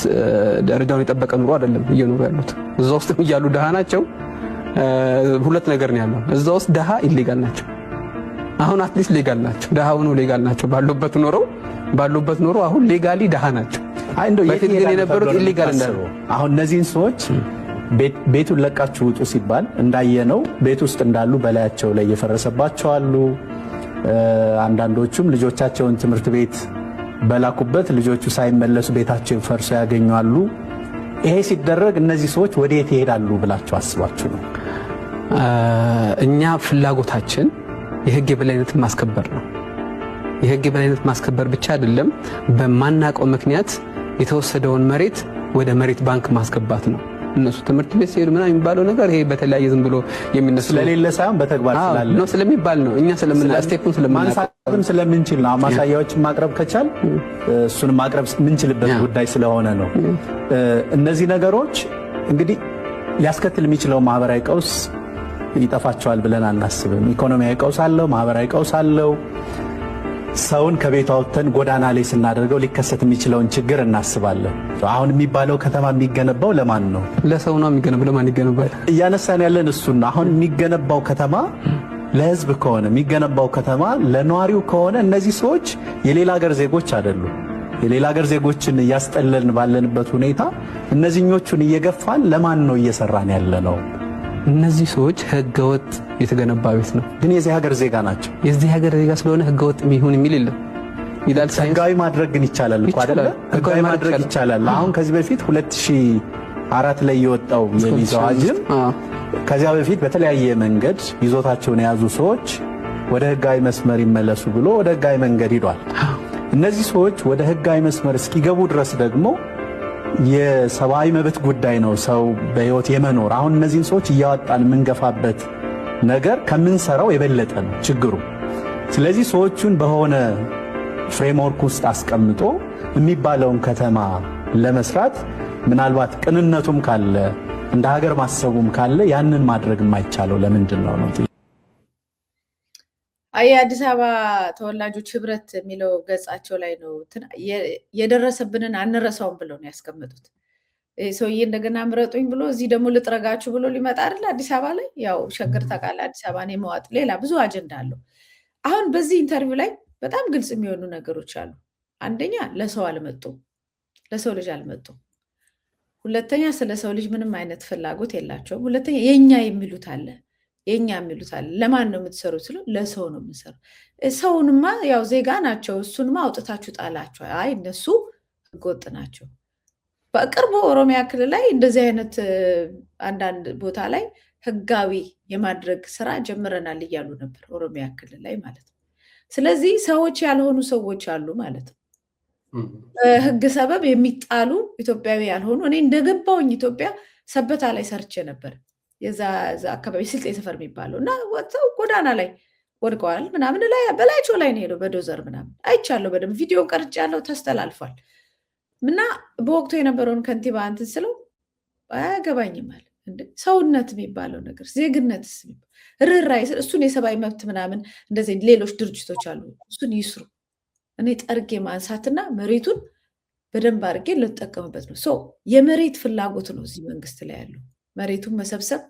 Speaker 9: ደረጃውን የጠበቀ ኑሮ አይደለም እየኖሩ ያሉት። እዛ ውስጥም እያሉ ድሃ ናቸው። ሁለት ነገር ነው ያለው። እዛ ውስጥ ድሃ ኢሌጋል ናቸው። አሁን አትሊስት ሌጋል ናቸው። ድሃ ሆኖ ሌጋል ናቸው። ባሉበት ኖሮ አሁን ሌጋሊ ድሃ ናቸው።
Speaker 10: አይ እንደው
Speaker 9: በፊት ግን የነበሩት ኢሌጋል እንዳሉ።
Speaker 10: አሁን እነዚህን ሰዎች ቤቱን ለቃችሁ ውጡ ሲባል እንዳየነው ቤት ውስጥ እንዳሉ በላያቸው ላይ እየፈረሰባቸው አሉ። አንዳንዶቹም ልጆቻቸውን ትምህርት ቤት በላኩበት ልጆቹ ሳይመለሱ ቤታቸው ፈርሶ ያገኛሉ። ይሄ ሲደረግ እነዚህ ሰዎች ወዴት ይሄዳሉ ብላችሁ አስባችሁ ነው?
Speaker 9: እኛ ፍላጎታችን የህግ የበላይነትን ማስከበር ነው። የህግ የበላይነት ማስከበር ብቻ አይደለም፣ በማናቀው ምክንያት የተወሰደውን መሬት ወደ መሬት ባንክ ማስገባት ነው። እነሱ ትምህርት ቤት ሲሄዱ ምናምን የሚባለው ነገር ይሄ በተለያየ ዝም ብሎ የሚነሱ
Speaker 10: ስለሌለ ሳይሆን በተግባር ስላለ
Speaker 9: ነው ስለሚባል ነው። እኛ ስቴፑን
Speaker 10: ስለማንሳትም ስለምንችል ነው። ማሳያዎችን ማቅረብ ከቻል እሱን ማቅረብ የምንችልበት ጉዳይ ስለሆነ ነው። እነዚህ ነገሮች እንግዲህ ሊያስከትል የሚችለው ማህበራዊ ቀውስ ይጠፋቸዋል ብለን አናስብም። ኢኮኖሚያዊ ቀውስ አለው፣ ማህበራዊ ቀውስ አለው። ሰውን ከቤቱ አውጥተን ጎዳና ላይ ስናደርገው ሊከሰት የሚችለውን ችግር እናስባለን። አሁን የሚባለው ከተማ የሚገነባው ለማን ነው?
Speaker 9: ለሰው ነው የሚገነባው። ለማን ይገነባል?
Speaker 10: እያነሳን ያለን እሱና አሁን የሚገነባው ከተማ ለህዝብ ከሆነ የሚገነባው ከተማ ለነዋሪው ከሆነ እነዚህ ሰዎች የሌላ ሀገር ዜጎች አይደሉም። የሌላ ሀገር ዜጎችን እያስጠለልን ባለንበት ሁኔታ እነዚህኞቹን እየገፋን ለማን ነው እየሰራን ያለ ነው?
Speaker 9: እነዚህ ሰዎች ህገወጥ የተገነባ ቤት ነው፣
Speaker 10: ግን የዚህ ሀገር ዜጋ ናቸው።
Speaker 9: የዚህ ሀገር ዜጋ ስለሆነ ህገወጥ የሚሆን የሚል የለም ይላል ሳይንስ።
Speaker 10: ህጋዊ ማድረግ ግን ይቻላል እኮ አይደለ? ህጋዊ ማድረግ ይቻላል። አሁን ከዚህ በፊት 2004 ላይ የወጣው የቪዛ አዋጅም ከዚያ በፊት በተለያየ መንገድ ይዞታቸውን የያዙ ሰዎች ወደ ህጋዊ መስመር ይመለሱ ብሎ ወደ ህጋዊ መንገድ ሂዷል። እነዚህ ሰዎች ወደ ህጋዊ መስመር እስኪገቡ ድረስ ደግሞ የሰብአዊ መብት ጉዳይ ነው፣ ሰው በህይወት የመኖር። አሁን እነዚህን ሰዎች እያወጣን የምንገፋበት ነገር ከምንሰራው የበለጠ ነው ችግሩ። ስለዚህ ሰዎቹን በሆነ ፍሬምወርክ ውስጥ አስቀምጦ የሚባለውን ከተማ ለመስራት ምናልባት ቅንነቱም ካለ እንደ ሀገር ማሰቡም ካለ ያንን ማድረግ የማይቻለው ለምንድን ነው?
Speaker 1: አዲስ አበባ ተወላጆች ህብረት የሚለው ገጻቸው ላይ ነው የደረሰብንን አንረሳውም ብለው ነው ያስቀመጡት። ሰውዬ እንደገና ምረጡኝ ብሎ እዚህ ደግሞ ልጥረጋችሁ ብሎ ሊመጣ አይደል አዲስ አበባ ላይ። ያው ሸገር ታውቃለህ፣ አዲስ አበባን የመዋጥ ሌላ ብዙ አጀንዳ አለው። አሁን በዚህ ኢንተርቪው ላይ በጣም ግልጽ የሚሆኑ ነገሮች አሉ። አንደኛ ለሰው አልመጡም፣ ለሰው ልጅ አልመጡም። ሁለተኛ ስለ ሰው ልጅ ምንም አይነት ፍላጎት የላቸውም። ሁለተኛ የኛ የሚሉት አለ፣ የኛ የሚሉት አለ። ለማን ነው የምትሰሩት ስለው ለሰው ነው የምንሰሩ። ሰውንማ ያው ዜጋ ናቸው፣ እሱንማ አውጥታችሁ ጣላቸው። አይ እነሱ ህገወጥ ናቸው። በቅርቡ ኦሮሚያ ክልል ላይ እንደዚህ አይነት አንዳንድ ቦታ ላይ ህጋዊ የማድረግ ስራ ጀምረናል እያሉ ነበር፣ ኦሮሚያ ክልል ላይ ማለት ነው። ስለዚህ ሰዎች ያልሆኑ ሰዎች አሉ ማለት ነው። ህግ ሰበብ የሚጣሉ ኢትዮጵያዊ ያልሆኑ። እኔ እንደገባውኝ ኢትዮጵያ ሰበታ ላይ ሰርቼ ነበር፣ የዛ አካባቢ ስልጤ ሰፈር የሚባለው እና ወጥተው ጎዳና ላይ ወድቀዋል ምናምን ላይ በላያቸው ላይ ነው ሄደው በዶዘር ምናምን አይቻለሁ። በደምብ ቪዲዮ ቀርጬ ያለው ተስተላልፏል። እና በወቅቱ የነበረውን ከንቲባ እንትን ስለው አያገባኝም አለ። ሰውነት የሚባለው ነገር ዜግነትስ ርኅራኄ እሱን የሰብአዊ መብት ምናምን እንደዚህ ሌሎች ድርጅቶች አሉ፣ እሱን ይስሩ። እኔ ጠርጌ ማንሳትና መሬቱን በደንብ አድርጌ ልጠቀምበት ነው። የመሬት ፍላጎት ነው እዚህ መንግስት ላይ ያለው። መሬቱን መሰብሰብ፣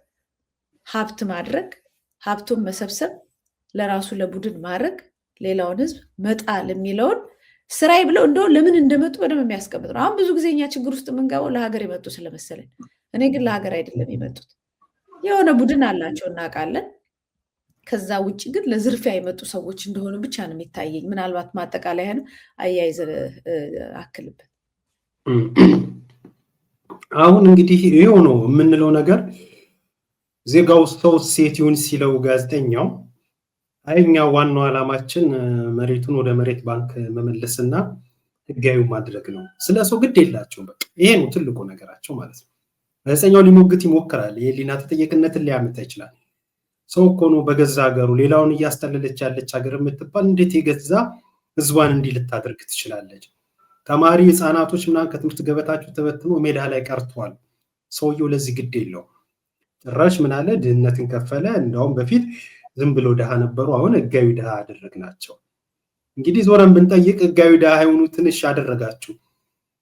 Speaker 1: ሀብት ማድረግ፣ ሀብቱን መሰብሰብ፣ ለራሱ ለቡድን ማድረግ፣ ሌላውን ህዝብ መጣል የሚለውን ስራዬ ብለው እንደው ለምን እንደመጡ በደንብ የሚያስቀምጥ ነው። አሁን ብዙ ጊዜ እኛ ችግር ውስጥ የምንገባው ለሀገር የመጡ ስለመሰለኝ፣ እኔ ግን ለሀገር አይደለም የመጡት። የሆነ ቡድን አላቸው እናውቃለን። ከዛ ውጭ ግን ለዝርፊያ የመጡ ሰዎች እንደሆኑ ብቻ ነው የሚታየኝ። ምናልባት ማጠቃለያን አያይዘ አክልበት።
Speaker 2: አሁን እንግዲህ ይሄው ነው የምንለው ነገር ዜጋው ሰው ሴት ይሁን ሲለው ጋዜጠኛው አይኛ ዋናው ዓላማችን መሬቱን ወደ መሬት ባንክ መመለስና ህጋዊ ማድረግ ነው። ስለሰው ግድ የላቸውም። በቃ ይሄ ነው ትልቁ ነገራቸው ማለት ነው። ጋዜጠኛው ሊሞግት ይሞክራል፣ የህሊና ተጠያቂነትን ሊያመጣ ይችላል። ሰው እኮ ነው በገዛ ሀገሩ ሌላውን እያስጠለለች ያለች ሀገር የምትባል እንዴት የገዛ ህዝቧን እንዲህ ልታደርግ ትችላለች? ተማሪ ህፃናቶች ምናምን ከትምህርት ገበታቸው ተበትኖ ሜዳ ላይ ቀርተዋል። ሰውየው ለዚህ ግድ የለውም። ጭራሽ ምን አለ ድህነትን ከፈለ። እንደውም በፊት ዝም ብሎ ድሃ ነበሩ፣ አሁን ህጋዊ ድሃ አደረግናቸው። እንግዲህ ዞረን ብንጠይቅ ህጋዊ ድሃ የሆኑ ትንሽ አደረጋችሁ፣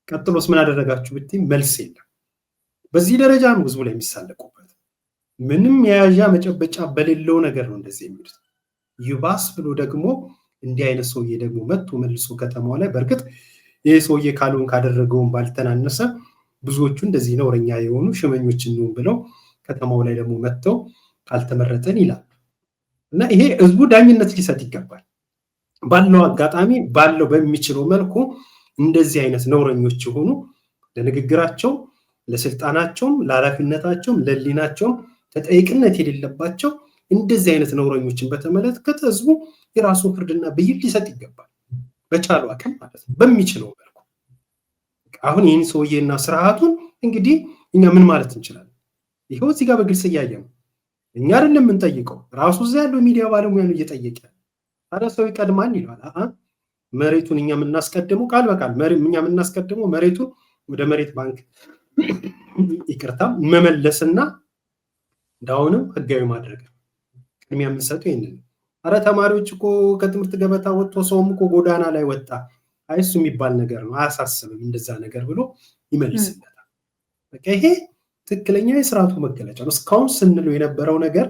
Speaker 2: ቀጥሎስ ምን አደረጋችሁ ብትይ መልስ የለም። በዚህ ደረጃ ነው ህዝቡ ላይ የሚሳለቁበት። ምንም የያዣ መጨበጫ በሌለው ነገር ነው እንደዚህ የሚሉት። ይባስ ብሎ ደግሞ እንዲህ አይነት ሰውዬ ደግሞ መጥቶ መልሶ ከተማው ላይ በእርግጥ ይህ ሰውዬ ካልሆን ካደረገውን ባልተናነሰ ብዙዎቹ እንደዚህ ነውረኛ የሆኑ ሽመኞች ነው ብለው ከተማው ላይ ደግሞ መጥተው ካልተመረጠን ይላል። እና ይሄ ህዝቡ ዳኝነት ሊሰጥ ይገባል። ባለው አጋጣሚ ባለው በሚችለው መልኩ እንደዚህ አይነት ነውረኞች የሆኑ ለንግግራቸው፣ ለስልጣናቸውም፣ ለኃላፊነታቸውም፣ ለህሊናቸውም ተጠያቂነት የሌለባቸው እንደዚህ አይነት ነውረኞችን በተመለከተ ህዝቡ የራሱን ፍርድና ብይን ሊሰጥ ይገባል። በቻለው አቅም ማለት ነው፣ በሚችለው መልኩ። አሁን ይህን ሰውዬና ስርዓቱን እንግዲህ እኛ ምን ማለት እንችላለን? ይኸው እዚህ ጋር በግልጽ እያየ ነው። እኛ አይደለም የምንጠይቀው፣ ራሱ እዛ ያለው ሚዲያ ባለሙያ ነው እየጠየቀ። አረ ሰው ይቀድማል ይላል። መሬቱን እኛ የምናስቀድመው ቃል በቃል እኛ የምናስቀድመው መሬቱን ወደ መሬት ባንክ ይቅርታ መመለስና እንዳሁንም ህጋዊ ማድረግ ነው። ቅድሚያ የምንሰጠው ይህንን። አረ ተማሪዎች እኮ ከትምህርት ገበታ ወጥቶ ሰውም እኮ ጎዳና ላይ ወጣ፣ አይ እሱ የሚባል ነገር ነው አያሳስብም እንደዛ ነገር ብሎ ይመልስለታል። በቃ ይሄ ትክክለኛ የስርዓቱ መገለጫ ነው። እስካሁን ስንለው የነበረው ነገር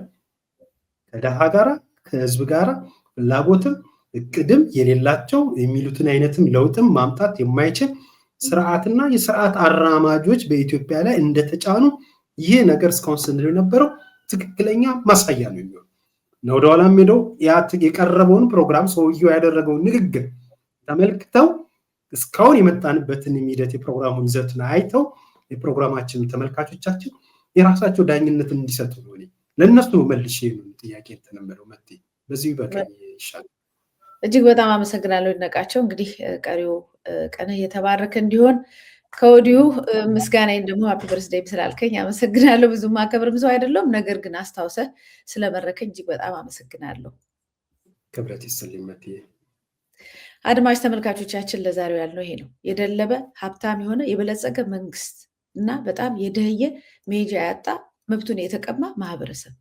Speaker 2: ከደሃ ጋራ ከህዝብ ጋራ ፍላጎትም እቅድም የሌላቸው የሚሉትን አይነትም ለውጥም ማምጣት የማይችል ስርዓትና የስርዓት አራማጆች በኢትዮጵያ ላይ እንደተጫኑ ይህ ነገር እስካሁን ስንለው የነበረው ትክክለኛ ማሳያ ነው የሚሆነው። ወደ ኋላም ሄደው የቀረበውን ፕሮግራም ሰውየው ያደረገውን ንግግር ተመልክተው እስካሁን የመጣንበትን ሂደት የፕሮግራሙን ይዘትን አይተው የፕሮግራማችን ተመልካቾቻችን የራሳቸው ዳኝነትን እንዲሰጡ ነው። ለእነሱ ነው መልሼ ነው ጥያቄ ተነመረው መጥቴ በዚህ በቀኝ ይሻላል።
Speaker 1: እጅግ በጣም አመሰግናለሁ ይድነቃቸው። እንግዲህ ቀሪው ቀን የተባረከ እንዲሆን ከወዲሁ ምስጋናዬን ደግሞ ሃፒ በርዝዴይ ስላልከኝ አመሰግናለሁ። ብዙ ማከብርም ሰው አይደለም፣ ነገር ግን አስታውሰህ ስለመረከኝ እጅግ በጣም አመሰግናለሁ።
Speaker 2: ክብረት ይስጥልኝ መቴ።
Speaker 1: አድማጭ ተመልካቾቻችን ለዛሬው ያልነው ይሄ ነው። የደለበ ሀብታም የሆነ የበለጸገ መንግስት እና በጣም የደህየ መሄጃ ያጣ መብቱን የተቀማ ማህበረሰብ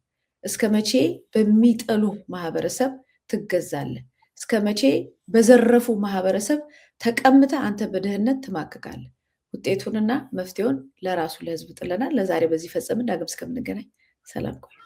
Speaker 1: እስከ መቼ በሚጠሉ ማህበረሰብ ትገዛለህ? እስከ መቼ በዘረፉ ማህበረሰብ ተቀምጠ አንተ በድህነት ትማቅቃለህ? ውጤቱንና መፍትሄውን ለራሱ ለህዝብ ጥለናል። ለዛሬ በዚህ ፈጸምን። ዳግም እስከምንገናኝ ሰላም ቆዩ።